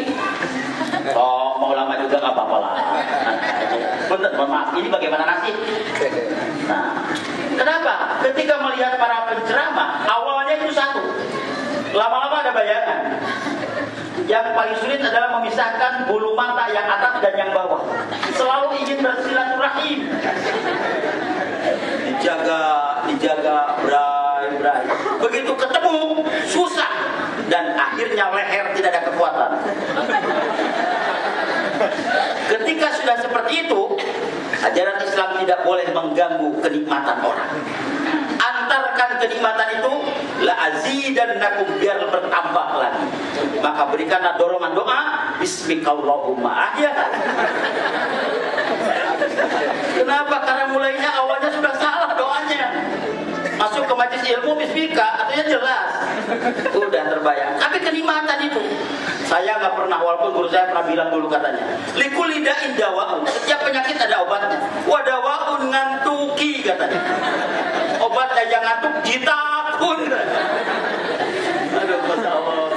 Oh, mau lama juga nggak apa-apa lah. Betul, mohon maaf. Ini bagaimana nasib? Nah, kenapa? Ketika melihat para penceramah, awalnya itu satu. Lama-lama ada bayangan. Yang paling sulit adalah memisahkan bulu mata yang atas dan yang bawah. Selalu ingin bersilaturahim. Dijaga, berai. Begitu ketemu, susah. Dan akhirnya leher tidak ada kekuatan. Ketika sudah seperti itu, ajaran Islam tidak boleh mengganggu kenikmatan orang. Antarkan kenikmatan itu, la azidannakum, biar bertambah lagi. Maka berikanlah dorongan doa, bismikallahumma ahya. Kenapa? Karena mulainya awalnya sudah salah doanya. Masuk ke majelis ilmu bismika, artinya jelas. Udah terbayang. Tapi kenikmatan itu, saya nggak pernah, walaupun guru saya pernah bilang dulu katanya, likulli da'in dawa'un. Setiap penyakit ada obatnya. Wadawa'un ngantuki katanya. Obatnya yang ngantuk jitakun. Aduh, Masya Allah.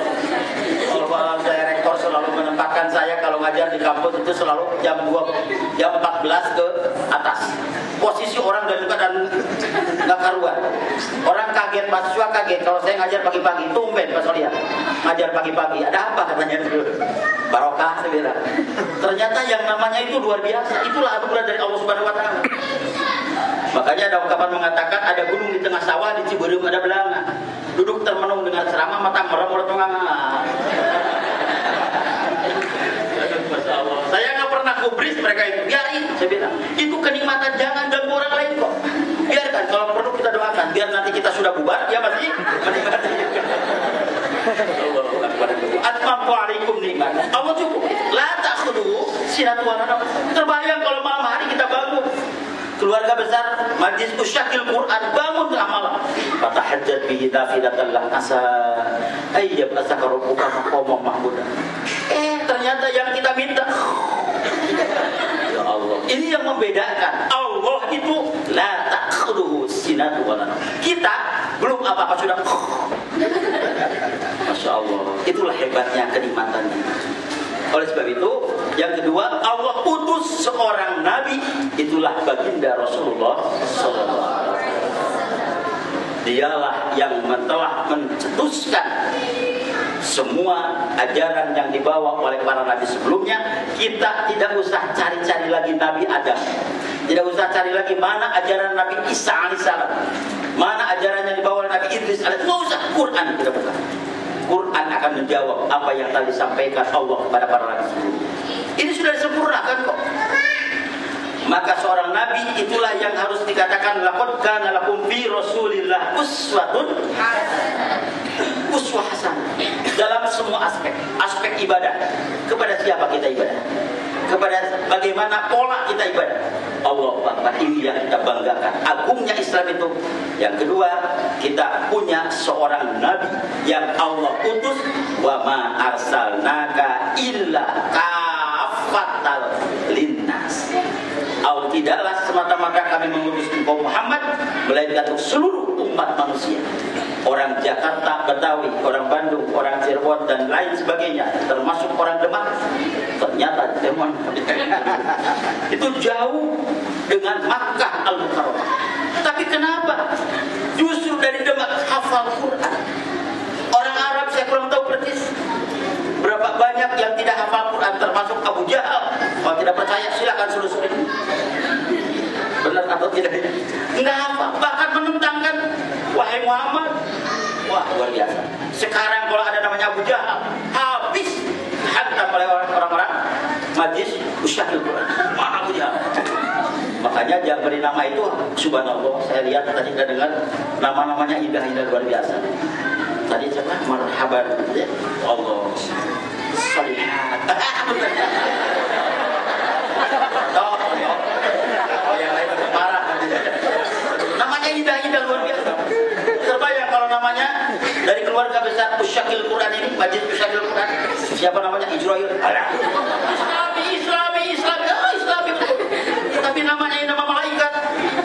Kalau saya rektor selalu menempatkan saya kalau ngajar di kampus itu selalu jam 14 ke atas. Posisi orang dan muka dan nggak karuan. Orang kaget, mahasiswa kaget kalau saya ngajar pagi-pagi. Tumben Pak Soliah ngajar pagi-pagi. Ada apa katanya dulu? Barokah saya bilang. Ternyata yang namanya itu luar biasa. Itulah anugerah dari Allah Subhanahu wa taala. Makanya ada ungkapan mengatakan ada gunung di tengah sawah, di Ciberem ada belanga. Duduk termenung dengan ceramah, mata merem-merem menganga. Saya nggak pernah kubris mereka itu. Biarin, saya bilang. Itu kenikmatan, jangan ganggu orang lain kok. Biarkan, kalau perlu kita doakan. Biar nanti kita sudah bubar, dia masih menikmati. Atmamtu alaikum nikmat. Allah cukup. La ta'khudhu sinatun wa naum. Terbayang kalau malam hari kita bangun. Keluarga besar majlis usyakil Quran, bangun tengah malam. Fatahajjat bihi nafilatan lak asa ayyab asaka rabbuka maqamam mahmuda. Ternyata yang kita minta, ya Allah, Ini yang membedakan. Allah itu la ta'khudhuhu sinatun wa la nawm. Kita belum apa-apa sudah. Masya Allah. Itulah hebatnya kenikmatannya. Oleh sebab itu, yang kedua, Allah utus seorang nabi, itulah baginda Rasulullah SAW. Dialah yang telah mencetuskan semua ajaran yang dibawa oleh para nabi sebelumnya. Kita tidak usah cari-cari lagi Nabi Adam, tidak usah cari lagi mana ajaran Nabi Isa alaihissalam, mana ajaran yang dibawa oleh Nabi Idris alaihissalam. Tidak usah. Quran kita buka. Quran akan menjawab apa yang telah disampaikan Allah kepada para nabi sebelumnya. Ini sudah disempurnakan kok. Maka seorang nabi itulah yang harus dikatakan laqad kana lakum fi Rasulillah uswatun hasanah. Uswah hasanah dalam semua aspek ibadah. Kepada siapa kita ibadah? Kepada bagaimana pola kita ibadah. Allah Akbar, ini yang kita banggakan. Agungnya Islam itu. Yang kedua, kita punya seorang nabi yang Allah utus. Wa ma arsalnaka illa kafatal linnas. Tidaklah semata-mata kami mengutus engkau Muhammad, melainkan untuk seluruh umat manusia. Orang Jakarta, Betawi, orang Bandung, orang Cirebon dan lain sebagainya, termasuk orang Demak. Ternyata Demak itu jauh dengan Makkah Al-Mukarramah. Tapi kenapa justru dari Demak hafal Quran? Orang Arab saya kurang tahu persis berapa banyak yang tidak hafal Quran, termasuk Abu Jahal. Kalau tidak percaya silakan suruh-suruh. Benar atau tidak? Enggak hafal, bahkan menentangkan. Wahai Muhammad, wah luar biasa. Sekarang kalau ada namanya Abu Jahal, habis hantam oleh orang-orang majlis usyahil Quran. Mana Abu Jahal? Makanya jangan beri nama itu. Subhanallah, saya lihat tadi kita dengar nama-namanya indah-indah luar biasa. Tadi siapa? Marhaban ya? Allah Salihat. Oh yang lain lebih parah. Namanya indah-indah luar biasa. Terbayang kalau namanya dari keluarga besar Usyakil Quran ini, Majlis Usyakil Quran. Siapa namanya? Ijroil. Islami. Tapi namanya nama malaikat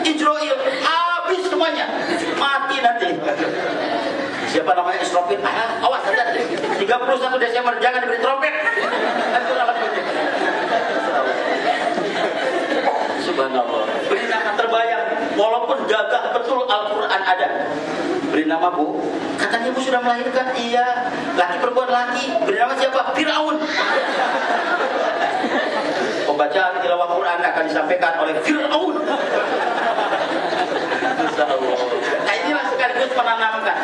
Ijroil. Habis semuanya. Mati nanti. Siapa namanya Israfil? Awas saja. 31 Desember jangan diberi trompet. Subhanallah. Beri nama terbayang. Walaupun gagah betul Al-Quran ada. Beri nama Bu. Katanya Bu sudah melahirkan. Iya. Laki perempuan laki. Beri nama siapa? Fir'aun. Pembacaan tilawah Quran akan disampaikan oleh Fir'aun. Nah inilah sekaligus menanamkan.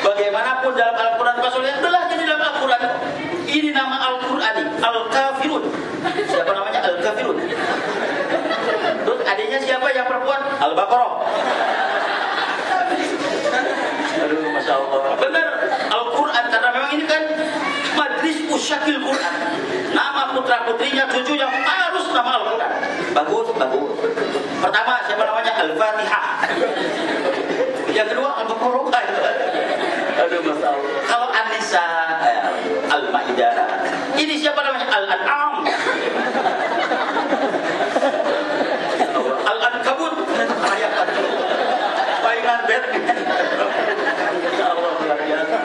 Bagaimanapun dalam Al-Quran Rasulullah telah jadi dalam Al-Quran. Ini nama Al-Quran Al-Kafirun. Siapa namanya? Al-Kafirun. Terus adanya siapa yang perempuan? Al-Baqarah. Aduh, Masya Allah. Benar, Al-Quran. Karena memang ini kan Majlis Usyakil Quran. Nama putra-putrinya, cucunya harus nama Al-Quran. Bagus. Pertama, siapa namanya? Al-Fatihah. Yang kedua, Al-Baqarah. Aduh, Masya Allah. Kalau An-Nisa, Al-Ma'idah. Ini siapa namanya? Al-An'am. Al-Ankabut. Mainan Batman. Ya Allah, luar biasa.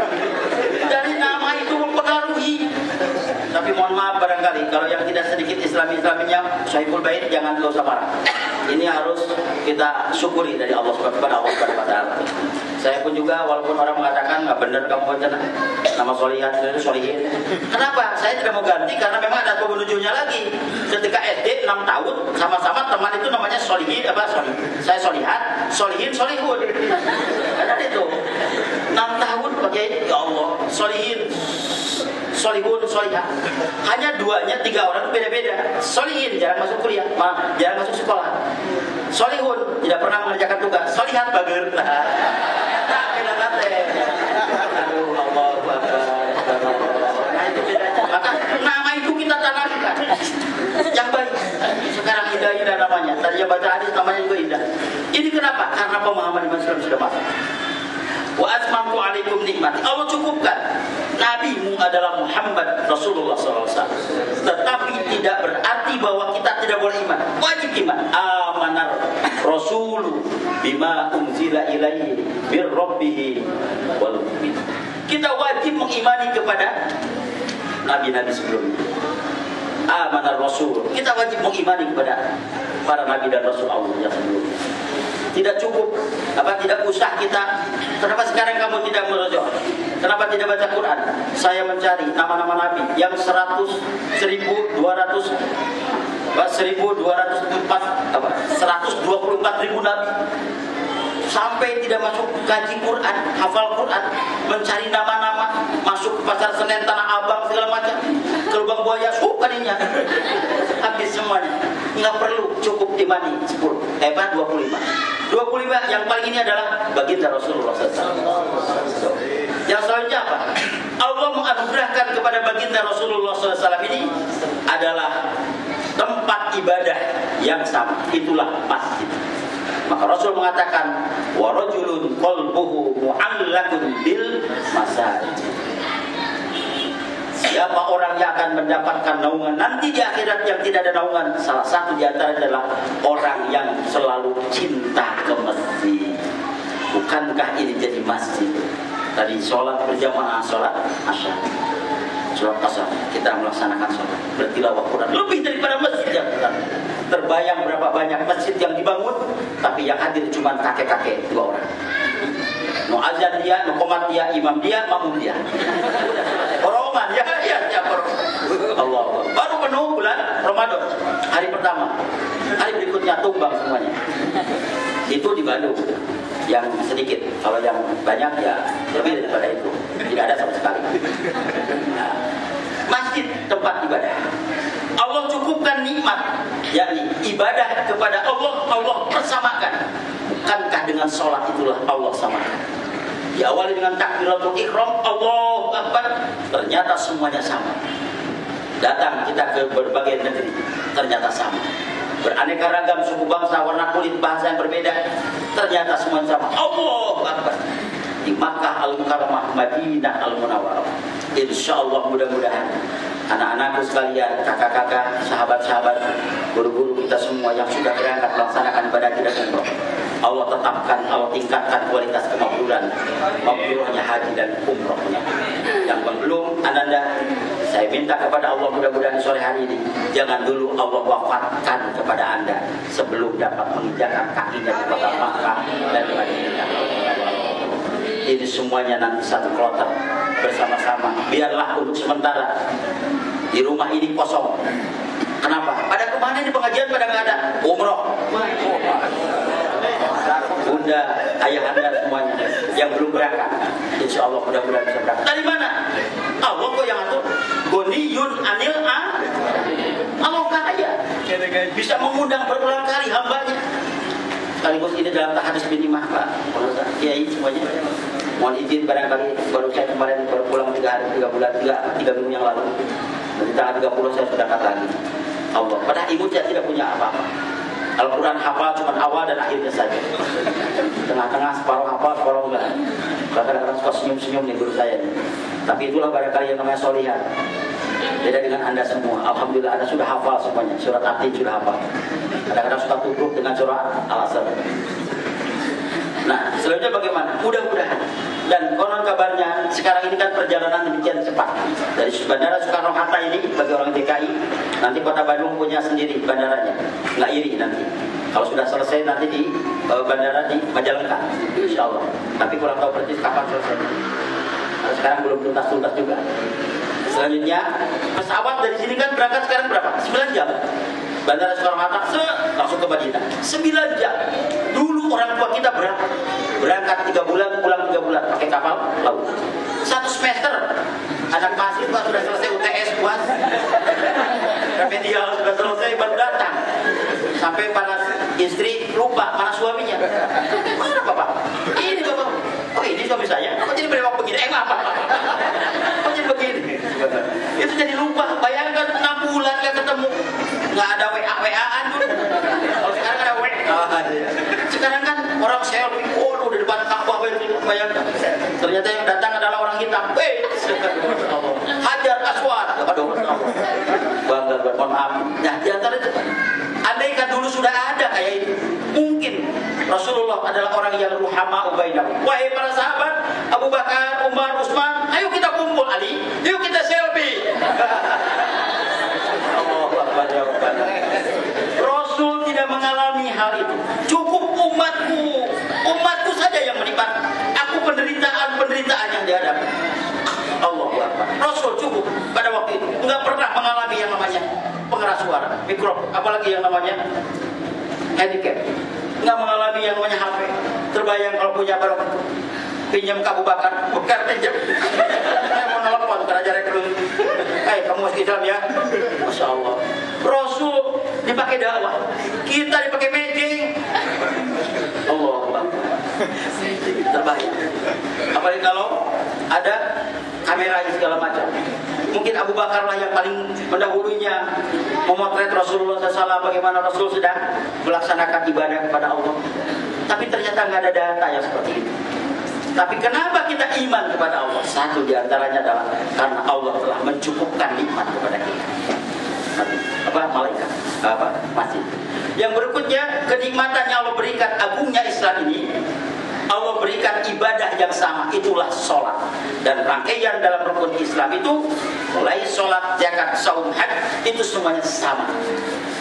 Dari nama itu mempengaruhi. Tapi mohon maaf barangkali kalau yang tidak sedikit Islaminya Syaiful Bait jangan dosa marah. Ini harus kita syukuri dari Allah Subhanahu wa taala. Saya pun juga walaupun orang mengatakan nggak benar kamu baca nama Solihat itu Solihin. Kenapa? Saya tidak mau ganti karena memang ada pemenujunya lagi. Ketika SD 6 tahun sama-sama teman itu namanya Solihin apa Solihin. Saya Solihat, Solihin, Solihun. Ada itu. 6 tahun pakai ya Allah, Solihin, Solihun, Solihah. Hanya 2-3 orang itu beda-beda. Solihin jarang masuk kuliah, jarang masuk sekolah. Solihun tidak pernah mengerjakan tugas. Solihat bager. Aduh, Allahu Akbar. Nah, itu bedanya. Maka nama itu kita tanamkan yang baik. Sekarang indah-indah namanya. Tadi yang baca hadis namanya juga indah. Ini kenapa? Karena pemahaman Islam sudah masuk. Wa atmamtu alaikum nikmati. Allah cukupkan. Nabimu adalah Muhammad Rasulullah SAW. Tetapi tidak berarti bahwa kita tidak boleh iman. wajib iman. Amanar rasulu bima unzila ilaihi bir rabbih wal mu'min. Kita wajib mengimani kepada nabi-nabi sebelumnya. Amanar rasul, kita wajib mengimani kepada para nabi dan rasul Allah yang sebelumnya. Tidak cukup, tidak usah kita. Kenapa sekarang kamu tidak merujuk? Kenapa tidak baca Quran? Saya mencari nama-nama nabi yang 124 ribu nabi. Sampai tidak masuk kaji Quran, hafal Quran, mencari nama-nama, masuk ke pasar Senen, Tanah Abang, segala macam, ke lubang buaya, kaninya, habis semuanya. Nggak perlu, cukup imani 25. 25 yang paling ini adalah baginda Rasulullah SAW. Yang selanjutnya apa? Allah menganugerahkan kepada baginda Rasulullah SAW ini adalah tempat ibadah yang sama. Itulah masjid. Maka Rasul mengatakan, wa rajulun qalbuhu mu'allaqun bil masajid. Siapa orang yang akan mendapatkan naungan nanti di akhirat yang tidak ada naungan? Salah satu di antara adalah orang yang selalu cinta ke masjid. Bukankah ini jadi masjid? Tadi sholat berjamaah, sholat asar, sholat asar, kita melaksanakan sholat, bertilawah Quran lebih daripada masjid yang terbayang berapa banyak masjid yang dibangun, tapi yang hadir cuma kakek-kakek 2 orang. No azan dia, no qomat dia, imam dia, makmum dia. Korongan ya Allah. Baru penuh bulan Ramadan, hari pertama. Hari berikutnya tumbang semuanya. Itu di Bandung. Yang sedikit, kalau yang banyak ya lebih daripada itu. Tidak ada sama sekali. Nah, masjid tempat ibadah. Allah cukupkan nikmat, yakni ibadah kepada Allah, Allah persamakan. Bukankah dengan sholat itulah Allah samakan? Diawali dengan takbiratul ihram, Allahu Akbar, ternyata semuanya sama. Datang kita ke berbagai negeri, ternyata sama. Beraneka ragam suku bangsa, warna kulit, bahasa yang berbeda, ternyata semuanya sama. Allahu Akbar. Di Makkah Al-Mukarramah, Madinah Al-Munawwarah. Insyaallah mudah-mudahan anak-anakku sekalian, kakak-kakak, sahabat-sahabat, guru-guru kita semua yang sudah berangkat melaksanakan ibadah kita umroh, Allah tetapkan, Allah tingkatkan kualitas kemakburan, makbulahnya haji dan umrohnya. Yang belum, ananda, saya minta kepada Allah mudah-mudahan sore hari ini jangan dulu Allah wafatkan kepada anda sebelum dapat menginjakkan kakinya di kota Makkah dan di Madinah. Ini semuanya nanti satu kloter bersama-sama. Biarlah untuk sementara di rumah ini kosong. Kenapa? Pada kemana di pengajian pada nggak ada? Umroh. Bunda, ayah anda semuanya yang belum berangkat, insya Allah mudah-mudahan bisa berangkat. Dari mana? Allah kok yang atur. Goniyun anil Allah kaya, bisa mengundang berulang kali hambanya. Sekaligus ini dalam tahadus binimah Pak Kiai semuanya. Mohon izin barangkali baru saya kemarin baru pulang 3 minggu yang lalu. Dari tanggal 30 saya sudah kata lagi. Allah, padahal ibu saya tidak punya apa-apa. Al-Quran hafal cuma awal dan akhirnya saja. Tengah-tengah separuh hafal, separuh enggak. Kadang-kadang suka senyum-senyum nih guru saya nih. Tapi itulah barangkali yang namanya solihan. Beda dengan anda semua. Alhamdulillah anda sudah hafal semuanya. Surat At-Tin sudah hafal. Kadang-kadang suka tubruk dengan surat Al-Asr. Nah, selanjutnya bagaimana? Mudah-mudahan. Dan konon kabarnya sekarang ini kan perjalanan demikian cepat. Dari Bandara Soekarno-Hatta ini bagi orang DKI, nanti Kota Bandung punya sendiri bandaranya. Nggak iri nanti. Kalau sudah selesai nanti di bandara di Majalengka, insya Allah. Tapi kurang tahu persis kapan selesai. Nah, sekarang belum tuntas-tuntas juga. Selanjutnya pesawat dari sini kan berangkat sekarang berapa? 9 jam. Bandara Soekarno-Hatta langsung ke Madinah 9 jam. Dulu orang tua kita berangkat 3 bulan, pulang 3 bulan pakai kapal laut. 1 semester anak mahasiswa sudah selesai UTS puas, remedial sudah selesai baru datang. Sampai para istri lupa mana suaminya. Mana bapak? Ini bapak. Oh ini suami saya. Kok jadi berewak begini? Apa? Kok jadi begini? Itu jadi lupa. Bayangkan 6 bulan gak ketemu, nggak ada WA-WA-an dulu. Kalau sekarang ada WA. Sekarang kan orang selfie, udah di depan Ka'bah, bayangkan. Ternyata yang datang adalah orang hitam. Hajar Aswad. Aduh, bangga, mohon maaf. Nah, di antara itu, andaikan dulu sudah ada kayak itu. Mungkin Rasulullah adalah orang yang ruhama bainahum. Wahai para sahabat, Abu Bakar, Umar, Utsman, ayo kita kumpul. Ali, yuk kita selfie. Allahu Akbar ya Rabbal. Rasul tidak mengalami hal itu. Cukup umatku saja yang menikmati. Aku penderitaan yang dihadapi. Allahu Akbar. Rasul cukup pada waktu itu enggak pernah mengalami yang namanya pengeras suara, mikrof, apalagi yang namanya handicap. Enggak mengalami yang namanya HP. Terbayang kalau punya barang pinjam ke Abu Bakar, bukan pinjam. Saya mau nelfon ke Raja Rekrut. Kamu masuk Islam ya? Masya Allah. Rasul dipakai dakwah, kita dipakai magic. Allah Akbar. Terbayang. Apalagi kalau ada kameranya segala macam. Mungkin Abu Bakar lah yang paling mendahulunya memotret Rasulullah SAW, bagaimana Rasul sedang melaksanakan ibadah kepada Allah. Tapi ternyata nggak ada data yang seperti itu. Tapi kenapa kita iman kepada Allah? Satu diantaranya adalah karena Allah telah mencukupkan nikmat kepada kita. Malaikat, masjid. Yang berikutnya, kenikmatan yang Allah berikan, agungnya Islam ini, Allah berikan ibadah yang sama, itulah sholat. Dan rangkaian dalam rukun Islam itu, mulai sholat, zakat, saum, haji, itu semuanya sama.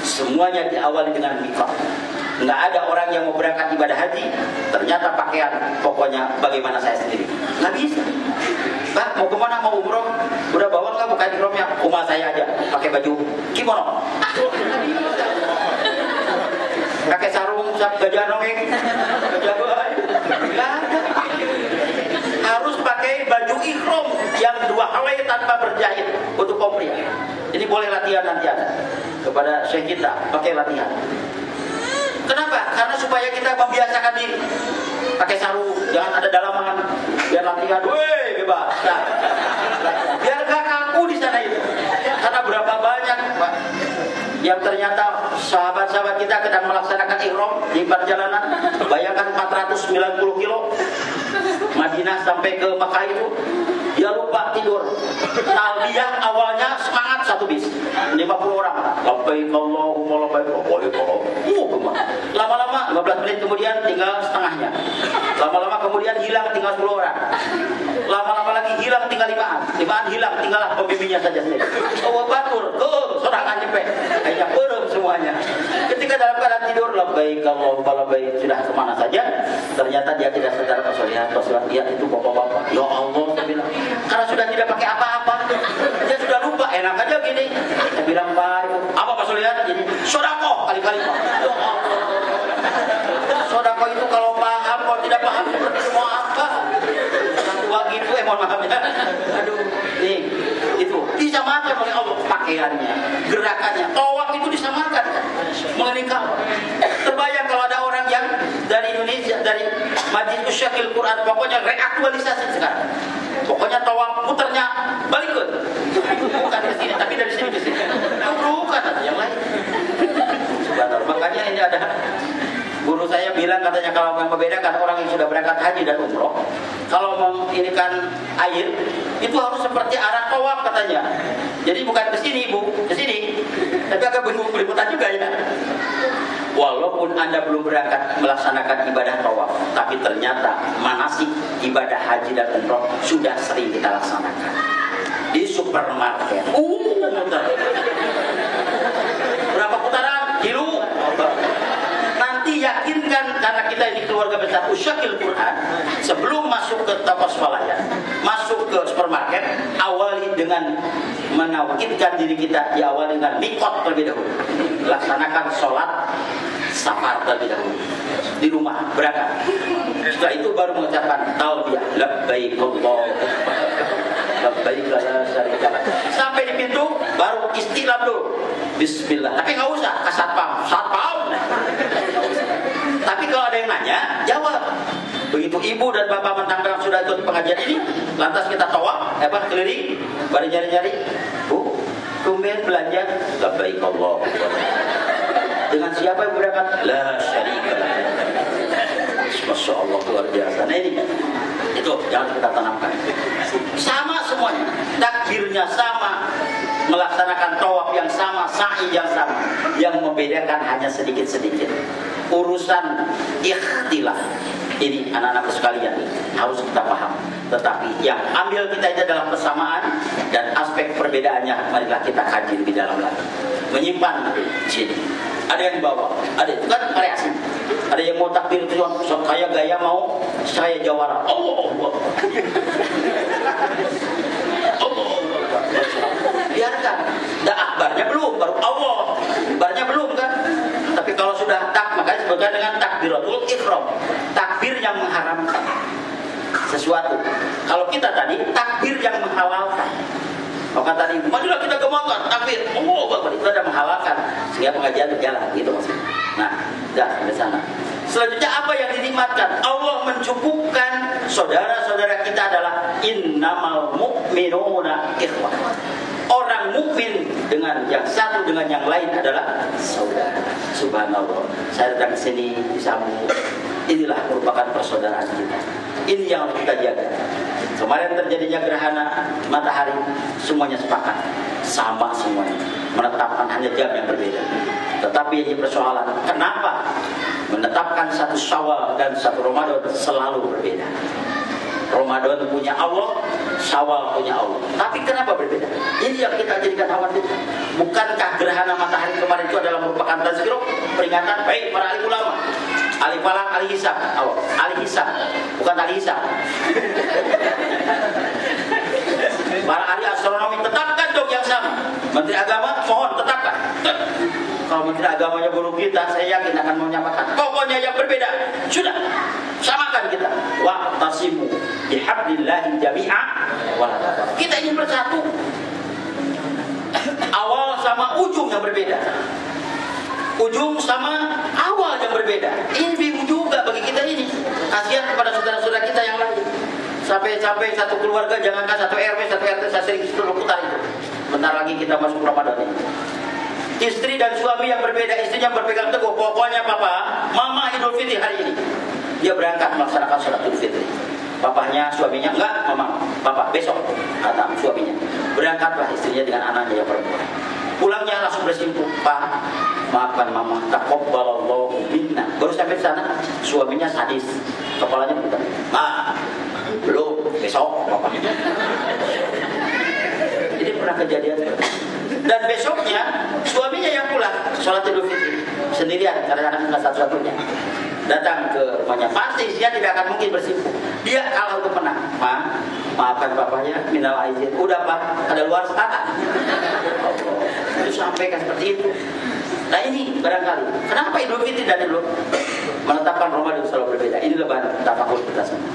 Semuanya diawali dengan mikot. Nggak ada orang yang mau berangkat ibadah haji, ternyata pakaian pokoknya bagaimana saya sendiri. Nggak bisa. Pak, mau kemana? Mau umroh? Udah bawa nggak bukan ihromnya? Rumah saya aja, pakai baju kimono. Pakai sarung, gajah nongeng, gajah buah. Harus pakai baju ihrom yang 2 helai tanpa berjahit untuk komplit. Ini boleh latihan nanti ada kepada syekh kita, pakai latihan. Kenapa? Karena supaya kita membiasakan diri. Pakai sarung, jangan ada dalaman. Biar latihan, weh bebas. Nah, biar gak kaku di sana itu. Karena berapa banyak, Pak, yang ternyata sahabat-sahabat kita sedang melaksanakan ihram di perjalanan. Bayangkan 490 kilo Madinah sampai ke Makkah itu, dia lupa tidur. Talbiyah awalnya semangat 1 bis, 50 orang. Labbaik Allahumma labbaik. Lama-lama 15 menit kemudian tinggal setengahnya. Lama-lama kemudian hilang tinggal 10 orang. Lama-lama lagi hilang tinggal 5an hilang, tinggallah pembimbingnya saja sendiri. Oh batur, sorangan nyepek. Akhirnya perem semuanya. Ketika dalam keadaan tidur, labbaik Allahumma labbaik, sudah kemana saja, ternyata dia tidak sadar. Dia itu bapak-bapak. Ya Allah, saya bilang, karena sudah tidak pakai apa-apa, dia sudah lupa. Enak aja gini. Saya bilang, Pak, apa Pak Sulihat? Jadi sodako kali-kali Pak. Ya Allah. Sodako itu kalau paham, kalau tidak paham seperti itu mau apa? Tua gitu, mohon maaf ya. Aduh, nih, itu disamakan oleh Allah, pakaiannya, gerakannya. Tawaf itu disamakan, mengeningkan. Terbayang kalau ada orang yang dari Indonesia, dari Majlis Usyakil Quran, pokoknya reaktualisasi sekarang. Pokoknya tawaf muternya balik ke, bukan ke sini, tapi dari sini ke sini. Bukan yang lain. Subhanallah. Makanya ini ada guru saya bilang, katanya kalau yang membedakan orang yang sudah berangkat haji dan umroh, kalau menginikan air itu harus seperti arah tawaf katanya. Jadi bukan ke sini Bu, ke sini. Tapi agak beliputan juga ya. Walaupun Anda belum berangkat melaksanakan ibadah tawaf, tapi ternyata manasik ibadah haji dan umroh sudah sering kita laksanakan. Di supermarket. Muter. Berapa putaran? Kilo. Nanti yakinkan, karena kita ini keluarga besar Usyakil Quran, sebelum masuk ke toko swalayan, masuk ke supermarket, awali dengan menawakidkan diri kita, diawali dengan mikot terlebih dahulu. Laksanakan sholat safar terlebih dahulu di rumah berangkat. Setelah itu baru mengucapkan talbiyah, labbaik Allahumma labbaik la syarika lak. Sampai di pintu baru istiqlal dulu, bismillah. Tapi nggak usah ke satpam. Tapi kalau ada yang nanya, jawab. Begitu ibu dan bapak mentang-mentang sudah ikut pengajian ini, lantas kita tawaf, keliling, baru nyari-nyari, Bu, tumben belanja, labbaik Allahumma. Dengan siapa yang berangkat? La syarika lak. Masya Allah, luar biasa. Nah ini, itu jangan kita tanamkan. Sama semuanya, takbirnya sama, melaksanakan tawaf yang sama, sa'i yang sama. Yang membedakan hanya sedikit-sedikit. Urusan ikhtilaf ini anak-anak sekalian harus kita paham. Tetapi yang ambil kita itu adalah persamaan dan aspek perbedaannya marilah kita kaji lebih dalam lagi. Menyimpan di sini. Ada yang bawa, ada itu kan variasi. Ada yang mau takbir itu kayak gaya mau saya jawara. Allah. Biarkan. Dah akbarnya belum, baru Allah. Akbarnya belum kan? Tapi kalau sudah makanya disebutkan dengan takbiratul ihram. Takbir yang mengharamkan sesuatu. Kalau kita tadi takbir yang menghalalkan. Maka tadi, marilah kita gemakan takbir. Itu ada menghalalkan sehingga pengajian berjalan gitu maksudnya. Nah, dah sampai sana. Selanjutnya apa yang dinikmatkan? Allah mencukupkan saudara-saudara kita adalah innamal mu'minuna ikhwah. Orang mukmin dengan yang satu dengan yang lain adalah saudara. Subhanallah. Saya datang ke sini disambung. Inilah merupakan persaudaraan kita. Ini yang harus kita jaga. Kemarin terjadinya gerhana matahari, semuanya sepakat, sama semuanya, menetapkan hanya jam yang berbeda. Tetapi ini persoalan, kenapa menetapkan satu Syawal dan satu Ramadan selalu berbeda? Ramadan punya Allah, Syawal punya Allah. Tapi kenapa berbeda? Ini yang kita jadikan khawatir. Bukankah gerhana matahari kemarin itu adalah merupakan tazkirah, peringatan baik para alim ulama? Ali Falak, Ali Hisab, Ali Hisab, bukan Ali Hisab. Para ahli astronomi tetapkan dong yang sama. Menteri Agama mohon tetapkan. Kalau Menteri Agamanya guru kita, saya yakin akan menyamakan. Pokoknya yang berbeda sudah samakan kita. Wa'tasimu bihablillahi jami'a wala tafarraqu. Kita ingin bersatu. Awal sama ujung yang berbeda. Ujung sama awal yang berbeda. Ini bingung juga bagi kita ini. Kasihan kepada saudara-saudara kita yang lain. Sampai satu keluarga, jangankan satu RW, satu RT, saya sering putar itu. Bentar lagi kita masuk Ramadan ini. Istri dan suami yang berbeda, istrinya berpegang teguh. Pokoknya papa, mama Idul Fitri hari ini. Dia berangkat melaksanakan sholat Idul Fitri. Papahnya, suaminya, enggak, mama, papa, besok, kata suaminya. Berangkatlah istrinya dengan anaknya yang perempuan. Pulangnya langsung bersimpuh, Pak, maafkan mama, taqabbalallahu minna. Baru sampai di sana, suaminya sadis, kepalanya putar. Belum, besok, papa. Ini pernah kejadian. Dan besoknya, suaminya yang pulang, sholat Idul Fitri sendirian, karena anaknya satu-satunya. Datang ke rumahnya, pasti dia tidak akan mungkin bersimpuh. Dia kalah untuk menang. Maafkan bapaknya, minal aizin. Udah pak, ada luar sana. Itu sampaikan seperti itu. Nah ini barangkali, kenapa Idul Fitri dan Idul menetapkan Ramadan selalu berbeda? Ini lebaran tafakur kita semua.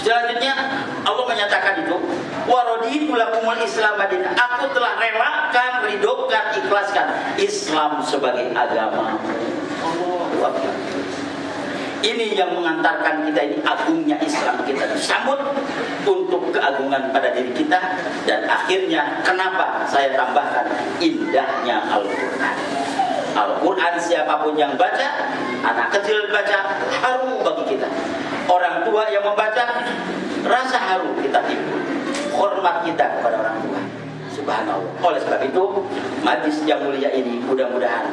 Selanjutnya Allah menyatakan itu, wa raditu lakumul Islam madinah. Aku telah relakan, ridhokan, ikhlaskan Islam sebagai agama. Allahu Akbar. Ini yang mengantarkan kita ini agungnya Islam kita disambut untuk keagungan pada diri kita. Dan akhirnya kenapa saya tambahkan indahnya Al-Quran. Al-Quran siapapun yang baca, anak kecil baca, haru bagi kita. Orang tua yang membaca, rasa haru kita timbul. Hormat kita kepada orang tua. Subhanallah. Oleh sebab itu, majlis yang mulia ini mudah-mudahan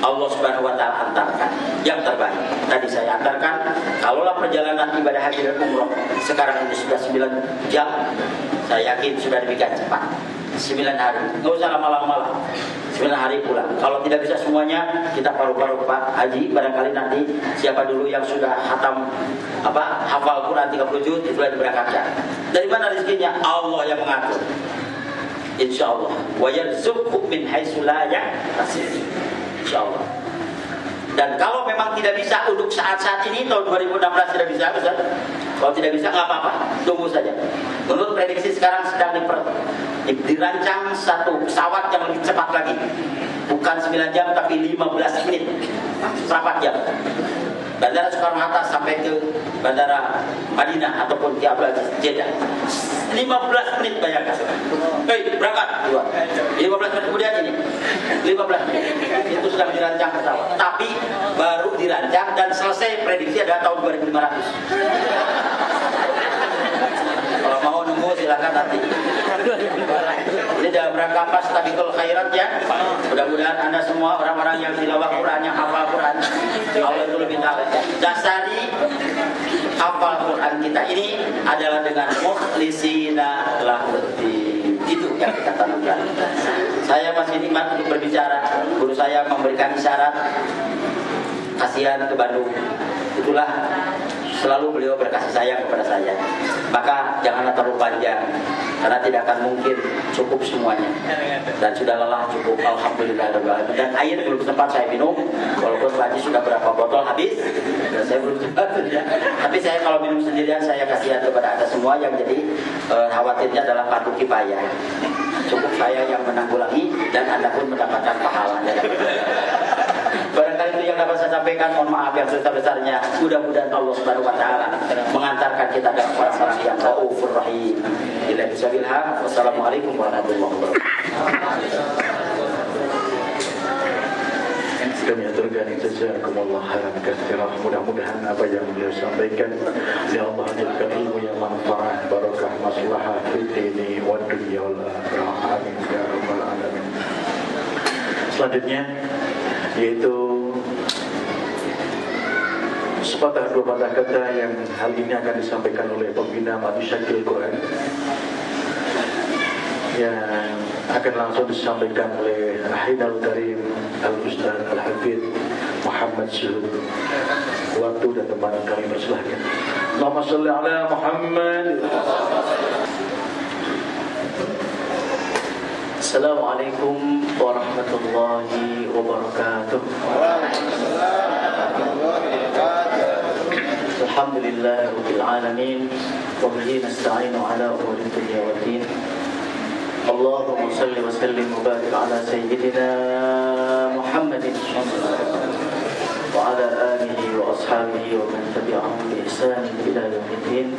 Allah Subhanahu wa taala antarkan yang terbaik. Tadi saya antarkan, kalaulah perjalanan ibadah haji dan umroh sekarang ini sudah 9 jam, saya yakin sudah demikian cepat. 9 hari, nggak usah lama-lama lah. 9 hari pulang. Kalau tidak bisa semuanya, kita paru-paru Pak Haji. Barangkali nanti siapa dulu yang sudah hafal Quran 30 juz, itulah diberangkatkan. Dari mana rezekinya? Allah yang mengatur. Insyaallah. Wa yarzuqhu min haitsu la yahtasib. Insyaallah. Dan kalau memang tidak bisa untuk saat-saat ini, tahun 2016 tidak bisa, Ustaz. Kalau tidak bisa nggak apa-apa, tunggu saja. Menurut prediksi sekarang sedang dirancang satu pesawat yang lebih cepat lagi. Bukan 9 jam tapi 15 menit. 4 jam. Bandara Soekarno-Hatta sampai ke Bandara Madinah ataupun ke Abdul Aziz Jeddah. 15 menit bayangkan. Berangkat. 15 menit kemudian ini. 15 menit. Itu sudah dirancang pesawat. Tapi baru dirancang dan selesai prediksi adalah tahun 2500. Kalau mau nunggu silakan nanti. Ini dalam rangka fastabiqul khairat ya. Mudah-mudahan Anda semua orang-orang yang tilawah Quran, yang hafal Quran, Allah itu lebih tahu. Dasari hafal Quran kita ini adalah dengan mukhlisina lahuddin. Itu yang kita tanamkan. Saya masih nikmat untuk berbicara. Guru saya memberikan isyarat kasihan ke Bandung. Itulah selalu beliau berkasih sayang kepada saya. Maka janganlah terlalu panjang, karena tidak akan mungkin cukup semuanya. Dan sudah lelah cukup, alhamdulillah. Dan air belum sempat saya minum, walaupun tadi sudah berapa botol habis, dan saya belum sempat ya. Tapi saya kalau minum sendirian saya kasihan kepada Anda semua yang jadi khawatirnya adalah fardu kifayah. Cukup saya yang menanggulangi dan Anda pun mendapatkan pahala. Barangkali itu yang dapat saya sampaikan. Mohon maaf yang sebesar-besarnya. Mudah-mudahan Allah Subhanahu wa taala mengantarkan kita dalam orang-orang yang Raufur Rahim. Ila bisabillah. Wassalamualaikum warahmatullahi wabarakatuh. Kami aturkan jazakumullah khairan katsira. Mudah-mudahan apa yang beliau sampaikan ya Allah jadikan ilmu yang manfaat, barakah, maslahah fid dini wad dunya wal akhirah. Amin ya rabbal alamin. Selanjutnya yaitu sepatah dua patah kata yang hal ini akan disampaikan oleh pembina Madrasatul Quran yang akan langsung disampaikan oleh Ahidul Karim Al-Ustaz Al-Hafidh Muhammad Syuhud. Waktu dan tempat kami persilahkan. Allahumma shalli ala Muhammad. Assalamualaikum warahmatullahi wabarakatuh. Alhamdulillahirabbil alamin wa bihi nasta'inu ala umuri dunya waddin. Allahumma shalli wa sallim wa barik ala sayyidina Muhammadin wa ala alihi wa ashabihi wa man tabi'ahum bi ihsan ila yaumiddin.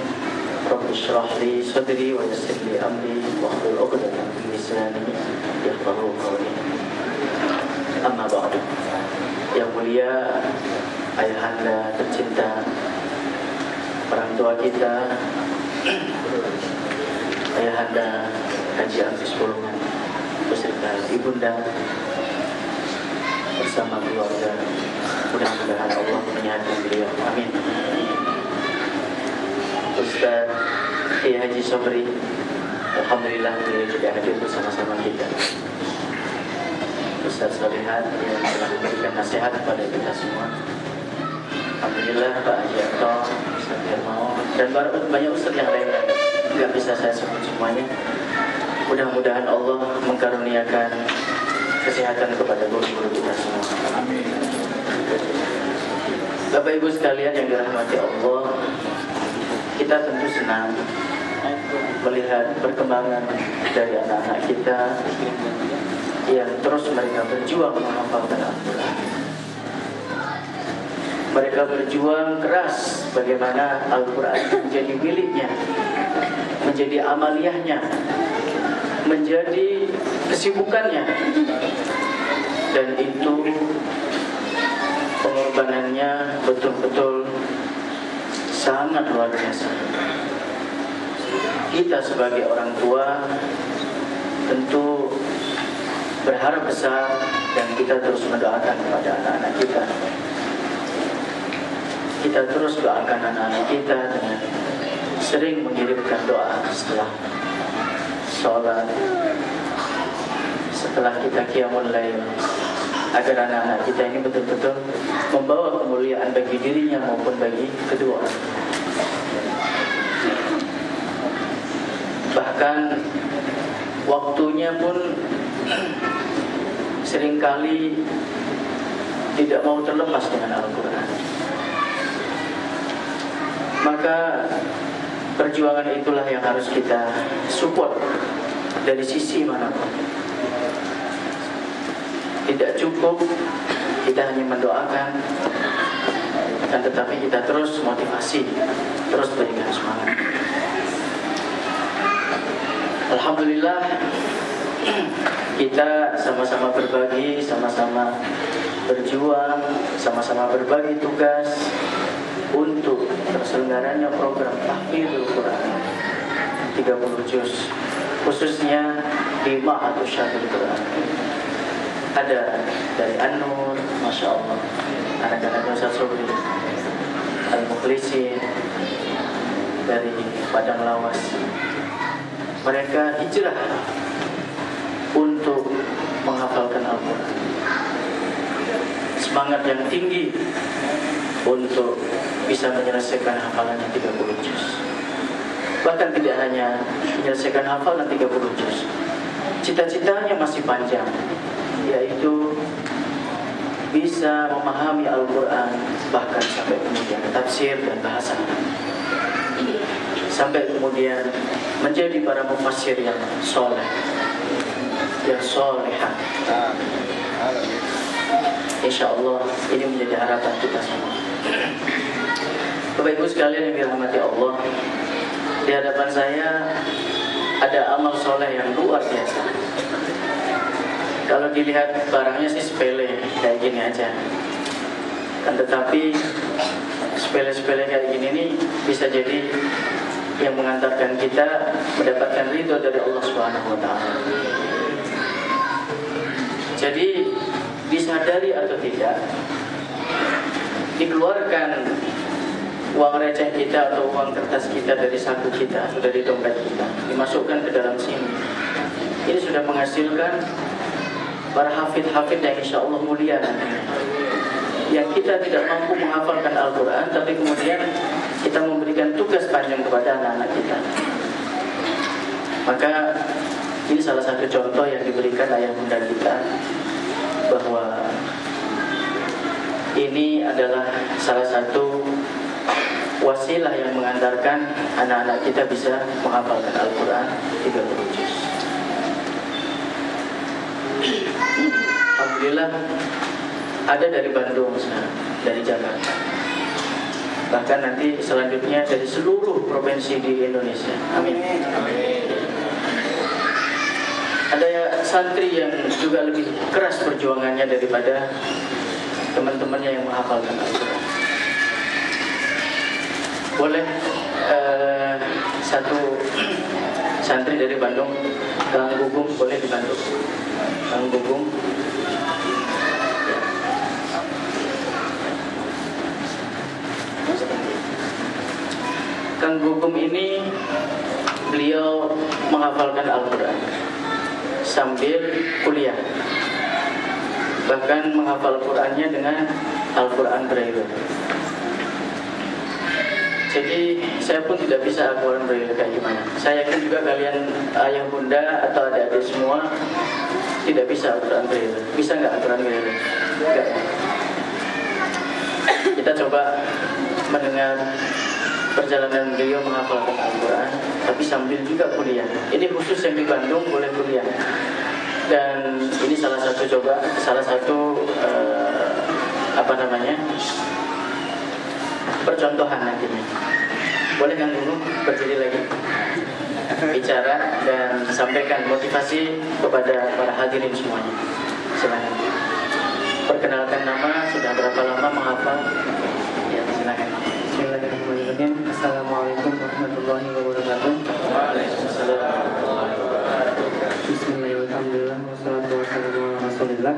Rabbi shrah li sadri wa yassir li amri wa hlul 'uqdatam min lisani yafqahu qawli. Amma ba'du. Yang mulia ayahanda tercinta, orang tua kita, ayahanda Haji Agus Bolongan beserta ibunda bersama keluarga, mudah-mudahan Allah menyehatkan beliau. Amin. Ustaz Kiai Haji Sobri, alhamdulillah beliau juga hadir bersama-sama kita. Ustaz Solihat yang telah memberikan nasihat kepada kita semua. Alhamdulillah Pak Haji Arto, Ustaz Hermawan, dan banyak Ustaz yang lain tidak bisa saya sebut semuanya. Mudah-mudahan Allah mengkaruniakan kesehatan kepada guru-guru kita semua. Amin. Bapak Ibu sekalian yang dirahmati Allah, kita tentu senang melihat perkembangan dari anak-anak kita yang terus mereka berjuang menghafalkan Al-Quran. Mereka berjuang keras bagaimana Al-Quran menjadi miliknya, menjadi amaliyahnya, menjadi kesibukannya. Dan itu pengorbanannya betul-betul sangat luar biasa. Kita sebagai orang tua tentu berharap besar dan kita terus mendoakan kepada anak-anak kita. Kita terus doakan anak-anak kita dengan sering mengirimkan doa setelah sholat, setelah kita qiyamul lail, agar anak-anak kita ini betul-betul membawa kemuliaan bagi dirinya maupun bagi kedua orang. Bahkan waktunya pun seringkali tidak mau terlepas dengan Al-Quran. Maka perjuangan itulah yang harus kita support dari sisi manapun. Tidak cukup kita hanya mendoakan, akan tetapi kita terus motivasi, terus berikan semangat. Alhamdulillah, kita sama-sama berbagi, sama-sama berjuang, sama-sama berbagi tugas untuk terselenggaranya program Tahfidzul Quran 30 juz khususnya di Ma'hadus Syarhul Quran. Ada dari An-Nur, Masya Allah, anak-anak Ustaz Sobri, Al-Mukhlisin, dari Padang Lawas. Mereka hijrah untuk menghafalkan Al-Quran. Semangat yang tinggi untuk bisa menyelesaikan hafalannya 30 juz. Bahkan tidak hanya menyelesaikan hafalan 30 juz, cita-citanya masih panjang, yaitu bisa memahami Al-Quran, bahkan sampai kemudian tafsir dan bahasa Arab, sampai kemudian menjadi para mufassir yang soleh, yang solehah. Insya Allah ini menjadi harapan kita semua. Bapak Ibu sekalian yang dirahmati Allah, di hadapan saya ada amal soleh yang luar biasa. Kalau dilihat barangnya sih sepele, kayak gini aja. Kan tetapi sepele-sepele kayak gini nih bisa jadi yang mengantarkan kita mendapatkan ridho dari Allah Subhanahu wa Ta'ala. Jadi disadari atau tidak, dikeluarkan uang receh kita atau uang kertas kita dari saku kita atau dari dompet kita, dimasukkan ke dalam sini, ini sudah menghasilkan para hafid-hafid yang insya Allah mulia nantinya. Yang kita tidak mampu menghafalkan Al-Quran, tapi kemudian kita memberikan tugas panjang kepada anak-anak kita. Maka ini salah satu contoh yang diberikan ayah bunda kita, bahwa ini adalah salah satu wasilah yang mengantarkan anak-anak kita bisa menghafalkan Al-Quran 30 juz. Alhamdulillah ada dari Bandung sekarang, dari Jakarta, bahkan nanti selanjutnya dari seluruh provinsi di Indonesia. Amin. Ada santri yang juga lebih keras perjuangannya daripada teman-temannya yang menghafalkan Al-Quran. Boleh satu santri dari Bandung, Kang Gugum, boleh dibantu. Kang Gugum. Kang Gugum ini beliau menghafalkan Al-Quran sambil kuliah, bahkan menghafal Qurannya dengan Al-Quran Braille. Jadi saya pun tidak bisa Al-Quran Braille kayak gimana. Saya yakin juga kalian ayah bunda atau adik-adik semua tidak bisa Al-Quran Braille. Bisa nggak Al-Quran Braille? Enggak. Kita coba mendengar perjalanan beliau menghafalkan Al-Quran, tapi sambil juga kuliah. Ini khusus yang di Bandung boleh kuliah. Dan ini salah satu percontohan nantinya. Boleh kan dulu berdiri lagi, bicara dan sampaikan motivasi kepada para hadirin semuanya. Silakan. Perkenalkan nama, sudah berapa lama menghafal? Ya, silakan. Bismillahirrahmanirrahim. Assalamualaikum warahmatullahi wabarakatuh. Waalaikumsalam warahmatullahi wabarakatuh. Bismillahirrahmanirrahim. Wassalatu wassalamu ala Rasulillah.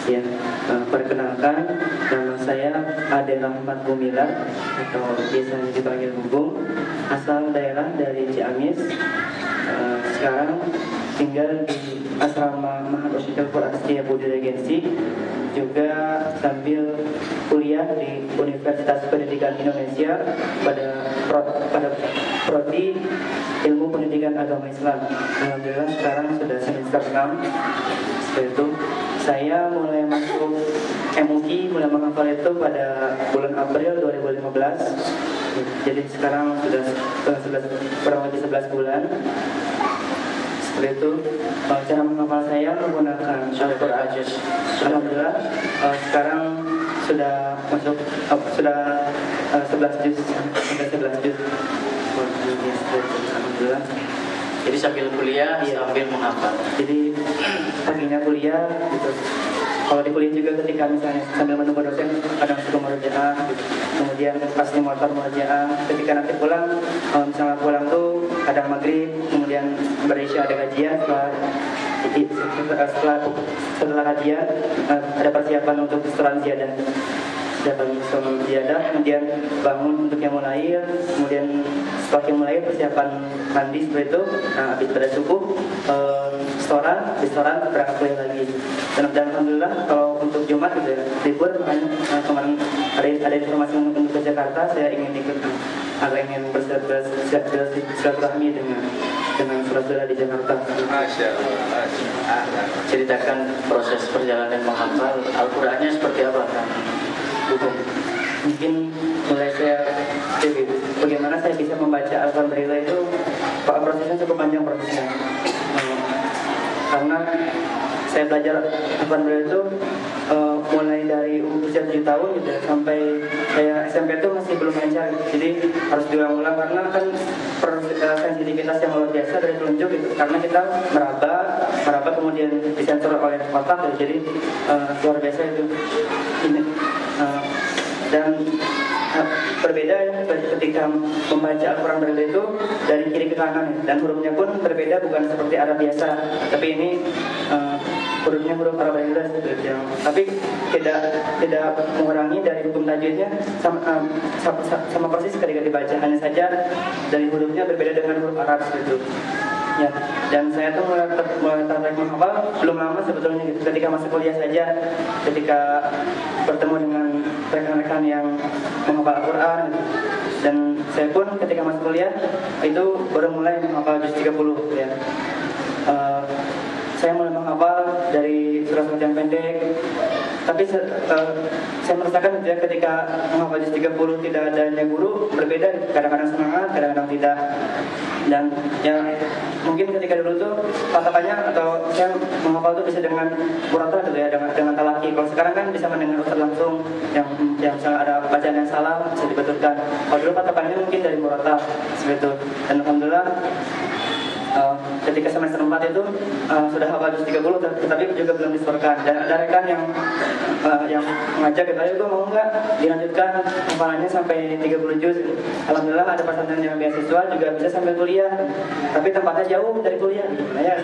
Ya, perkenalkan, nama saya Ade Rahmat Gumilar atau biasanya dipanggil Gugum, asal daerah dari Ciamis. Sekarang tinggal di asrama Ma'had Syarhul Quran Setiabudi Regensi, juga sambil kuliah di Universitas Pendidikan Indonesia pada prodi Ilmu Pendidikan Agama Islam. Alhamdulillah sekarang sudah semester 6. Setelah itu saya mulai masuk MUI, mulai menghafal itu pada bulan April 2015. Jadi sekarang sudah kurang lebih 11 bulan. Setelah itu cara menghafal saya menggunakan Syarhul Ajaz. Alhamdulillah sekarang sudah masuk 11 juz sampai 11 juz. Alhamdulillah. Jadi sambil kuliah, sambil menghafal. Jadi paginya kuliah gitu. Kalau di kuliah juga ketika misalnya sambil menunggu dosen kadang suka murojaah gitu. Kemudian pas di motor murojaah. Ketika nanti pulang, kalau misalnya pulang tuh kadang maghrib, kemudian berisya ada kajian, setelah kajian ada persiapan untuk sholat ziyadah. Kemudian bangun untuk yang mulai, kemudian setelah yang mulai persiapan mandi seperti itu. Nah, habis pada subuh restoran berangkat kuliah lagi. Dan alhamdulillah kalau untuk Jumat gitu ya, libur, makanya kemarin ada informasi untuk ke Jakarta, saya ingin ikut atau ingin bersilaturahmi dengan saudara di Jakarta. Masya Allah. Ceritakan proses perjalanan menghafal Al-Qur'annya seperti apa kan? Mungkin mulai bagaimana saya bisa membaca Al-Qur'an itu, prosesnya cukup panjang prosesnya. Karena saya belajar Al-Qur'an itu mulai dari usia 7 tahun gitu sampai saya SMP itu masih belum lancar, jadi harus diulang-ulang karena kan sensitivitas yang luar biasa dari telunjuk gitu, karena kita meraba kemudian disensor oleh otak gitu, jadi luar biasa itu ini. Dan berbeda ya ketika membaca Al-Quran Braille itu dari kiri ke kanan, dan hurufnya pun berbeda, bukan seperti Arab biasa, tapi ini hurufnya huruf Arab Braille tapi tidak mengurangi dari hukum tajwidnya, sama persis ketika dibaca, hanya saja dari hurufnya berbeda dengan huruf Arab itu. Ya, dan saya tuh mulai tertarik menghafal belum lama sebetulnya gitu. Ketika masuk kuliah saja, ketika bertemu dengan rekan-rekan yang menghafal Al-Quran gitu. Dan saya pun ketika masuk kuliah itu baru mulai menghafal juz 30 ya. Saya mulai menghafal dari surat yang pendek, tapi saya merasakan ya, ketika menghafal juz 30 tidak adanya guru, berbeda, kadang-kadang semangat, kadang-kadang tidak. Dan ya mungkin ketika dulu tuh patokannya atau saya menghafal tuh bisa dengan murata gitu ya, dengan talaki. Kalau sekarang kan bisa mendengar ustaz langsung yang misalnya ada bacaan yang salah bisa dibetulkan. Kalau dulu patokannya mungkin dari murata seperti itu. Dan alhamdulillah ketika semester 4 itu sudah hafal juz 30, tetapi juga belum disetorkan. Dan ada rekan yang mengajak, ayo gue mau nggak dilanjutkan hafalannya sampai 30 juz. Alhamdulillah ada pesantren yang beasiswa juga bisa sambil kuliah, tapi tempatnya jauh dari kuliah. Nah ya,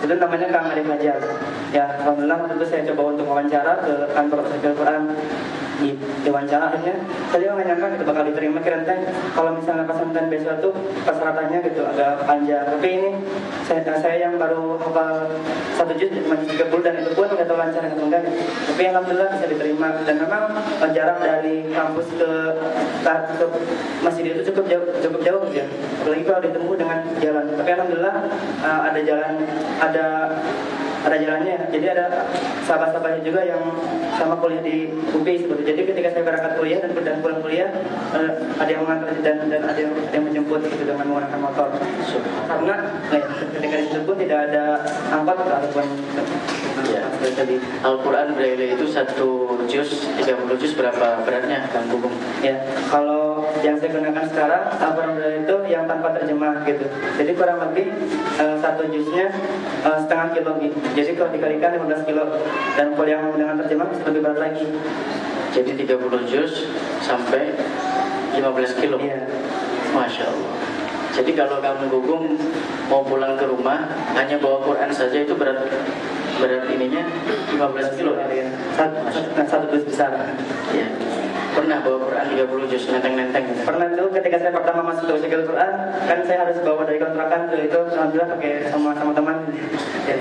itu namanya Kang Arif Hajar. Ya, alhamdulillah waktu itu saya coba untuk wawancara ke kantor Al-Quran. Di wawancara akhirnya saya nggak nyangka itu bakal diterima, kira kalau misalnya pesantren beasiswa tuh persyaratannya gitu agak panjang, tapi ini saya yang baru hafal 1 juz cuma 30, dan itu pun nggak tahu lancar atau enggak, tapi alhamdulillah bisa diterima. Dan memang jarak dari kampus ke masjid itu cukup jauh ya, apalagi kalau ditempuh dengan jalan, tapi alhamdulillah ada jalannya. Jadi ada sahabat-sahabatnya juga yang sama kuliah di UPI seperti. Jadi ketika saya berangkat kuliah dan pulang kuliah, ada yang mengantar dan ada yang menjemput gitu dengan menggunakan motor. Karena ketika di situ pun tidak ada angkot ataupun Al-Quran Braille itu 1 juz 30 juz berapa beratnya Kang Gugum? Ya, kalau yang saya gunakan sekarang Al-Quran Braille itu yang tanpa terjemah gitu. Jadi kurang lebih 1 juznya setengah kilo gitu. Jadi kalau dikalikan 15 kilo, dan kalau yang dengan terjemah bisa lebih berat lagi. Jadi 30 juz sampai 15 kilo. Iya. Masya Allah. Jadi kalau kamu Gugum mau pulang ke rumah hanya bawa Quran saja itu berat ininya 15 kilo ya. Satu dus besar. Ya. Pernah bawa Quran 30 juz nenteng-nenteng gitu? Pernah tuh ketika saya pertama masuk ke Al-Quran, kan saya harus bawa dari kontrakan itu, alhamdulillah pakai sama teman. Ya,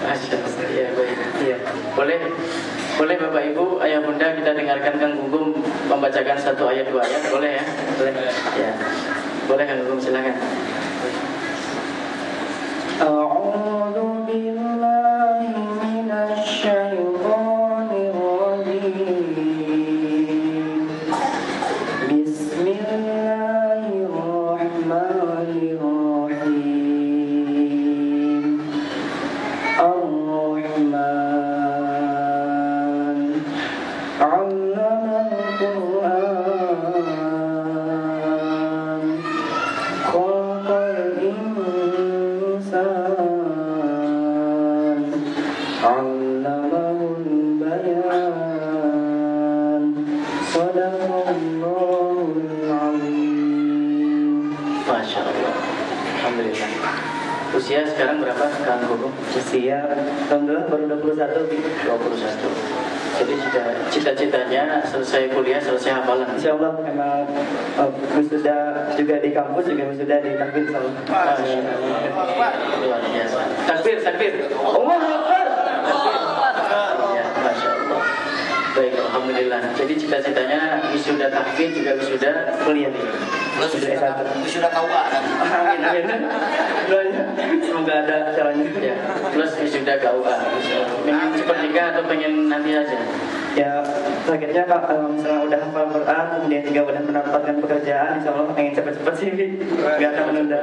Masya Allah. Ya, baik. Iya. Boleh Bapak Ibu, Ayah Bunda, kita dengarkan Kang Gugum membacakan 1 ayat 2 ayat, boleh ya? Boleh. Ya. Boleh Kang Gugum, silakan. A'udzu billahi minasy syaithanir rajim. Bismillahirrahmanirrahim. Ar-Rahman 'allamal Qur'an, khalaqal insan, 'allamahul bayan, sadaqallahul 'azim. Masya Allah. Usia sekarang berapa Kang Gugum? Usia alhamdulillah baru 21. 21. Jadi cita-citanya selesai kuliah, selesai hafalan. Insya Allah emang wisuda juga di kampus, juga wisuda di takbir selalu. Luar biasa. Takbir. Allah Akbar. Ya, Masya Allah. Baik, alhamdulillah. Jadi cita-citanya wisuda takbir juga wisuda kuliah nih. Sudah KUA kan? Amin. Semoga ada caranya. Ya, plus wisuda KUA. Pengen cepat nikah atau pengen nanti aja? Ya, targetnya kalau misalnya udah hafal Quran, kemudian juga udah mendapatkan pekerjaan, insya Allah pengen cepet-cepet sih, nggak akan menunda.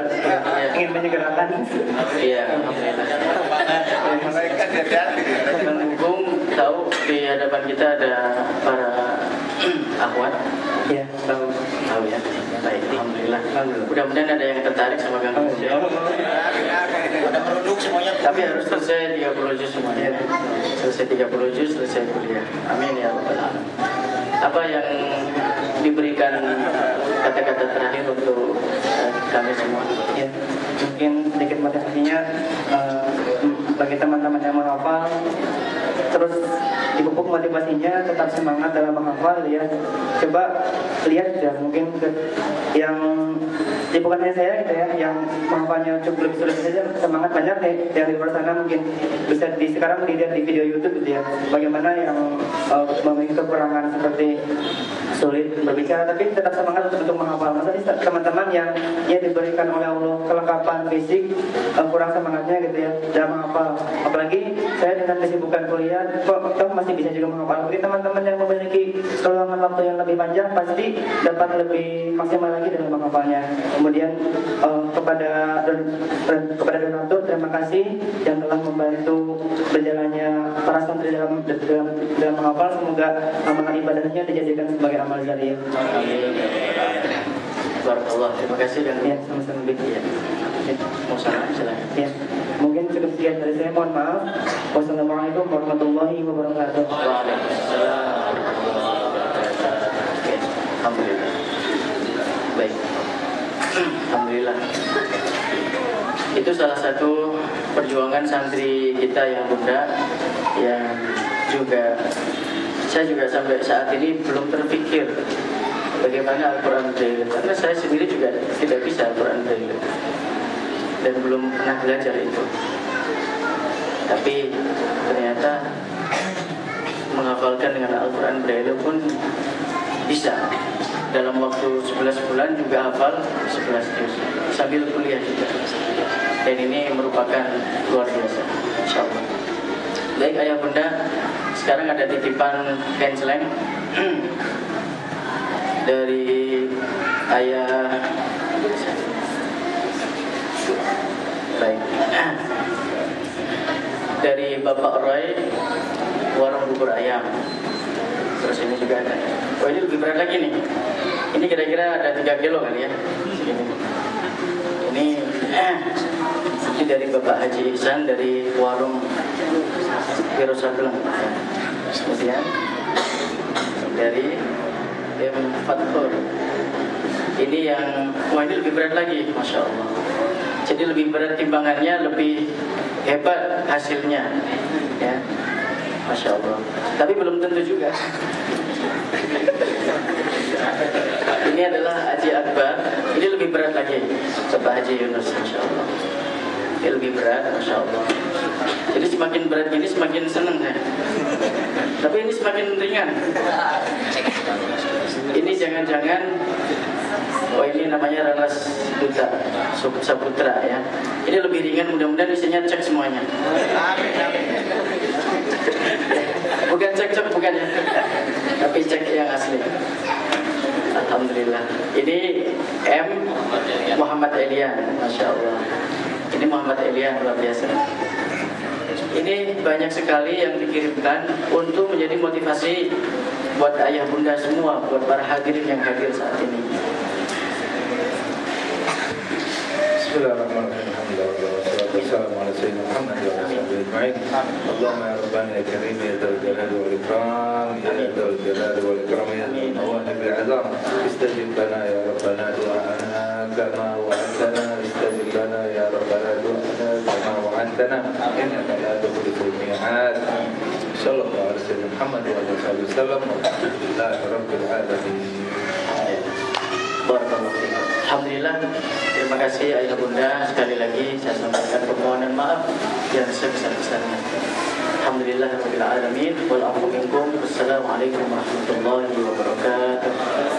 Ingin menyegerakan. Iya, alhamdulillah. Kang Gugum tahu di hadapan kita ada para akhwat. Ya, tahu. Tahu ya. Baik, alhamdulillah. Mudah-mudahan ada yang tertarik sama Kang Gugum. Udah merunduk semuanya. Tapi harus selesai 30 juz semuanya. Selesai 30 juz, selesai kuliah. Amin ya rabbal alamin. Apa yang diberikan kata-kata terakhir untuk kami semua? Ya, mungkin sedikit motivasinya bagi teman-teman yang menghafal, terus dipupuk motivasinya tetap semangat dalam menghafal ya. Coba lihat ya, mungkin yang bukan hanya saya gitu ya, yang menghafalnya cukup lebih sulit saja, semangat banyak nih yang di luar sana mungkin bisa sekarang dilihat di video YouTube gitu ya, bagaimana yang memiliki kekurangan seperti sulit berbicara tapi tetap semangat untuk menghafal. Masa teman-teman yang diberikan oleh Allah kelengkapan fisik kurang semangatnya gitu ya dalam menghafal. Apalagi saya dengan kesibukan kuliah kok masih bisa juga menghafal. Mungkin teman-teman yang memiliki keluangan waktu yang lebih panjang pasti dapat lebih maksimal lagi dalam menghafalnya. Kemudian kepada donatur terima kasih yang telah membantu berjalannya para santri dalam menghafal. Semoga amalan ibadahnya dijadikan sebagai amal jariah. Barakallah. Terima kasih dan ya sama-sama ya. Mau salam silakan. Ya, mungkin cukup sekian dari saya. Mohon maaf. Wassalamualaikum warahmatullahi wabarakatuh. Waalaikumsalam. Alhamdulillah. Baik. Alhamdulillah. Itu salah satu perjuangan santri kita yang muda, yang juga saya juga sampai saat ini belum terpikir bagaimana Al-Quran Braille, karena saya sendiri juga tidak bisa Al-Quran Braille dan belum pernah belajar itu. Tapi ternyata menghafalkan dengan Al-Quran Braille pun bisa. Dalam waktu 11 bulan juga hafal 11 juz sambil kuliah juga. Dan ini merupakan luar biasa, insyaallah. Baik ayah bunda, sekarang ada titipan kenceleng dari ayah. Baik. Dari Bapak Roy, warung bubur ayam. Terus ini juga ada. Oh ini lebih berat lagi nih. Ini kira-kira ada 3 kilo kali ya. Segini. Ini dari Bapak Haji Ihsan dari warung Wirosableng. Kemudian dari Fathur. Ini yang, wah ini lebih berat lagi, Masya Allah. Jadi lebih berat timbangannya, lebih hebat hasilnya, ya, Masya Allah. Tapi belum tentu juga. Ini adalah Haji Akbar. Ini lebih berat lagi, Bapak Haji Yunus, Masya Allah. Ini lebih berat, Masya Allah. Jadi semakin berat ini semakin senang ya. Tapi ini semakin ringan. Ini jangan-jangan, oh ini namanya Ranas Duta Saputra ya. Ini lebih ringan, mudah-mudahan isinya cek semuanya. Bukan cek-cek, bukan ya. Tapi cek yang asli. Alhamdulillah. Ini M. Muhammad Elian, Masya Allah. Ini Muhammad Elian, luar biasa. Ini banyak sekali yang dikirimkan untuk menjadi motivasi buat ayah bunda semua, buat para hadirin yang hadir saat ini. Bismillahirrahmanirrahim. Wassalamu ala sayyidina Muhammad wa ala alihi ajma'in. Allahumma ya rabbana ya karim ya dzal jalali wal ikram ya dzal jalali wal ikram ya dzal mawahib al azam. Istajib lana ya rabbana du'ana kama wa'adtana. Istajib lana ya rabbana du'ana إنك لا تخلف الميعاد. صلى الله على سيدنا محمد وعلى آله وسلم والحمد لله رب العالمين. Barakallahu fiikum. Alhamdulillah, terima kasih ayah bunda. Sekali lagi saya sampaikan permohonan maaf yang sebesar-besarnya. Alhamdulillah rabbil alamin wal afu minkum. Wassalamualaikum warahmatullahi wabarakatuh.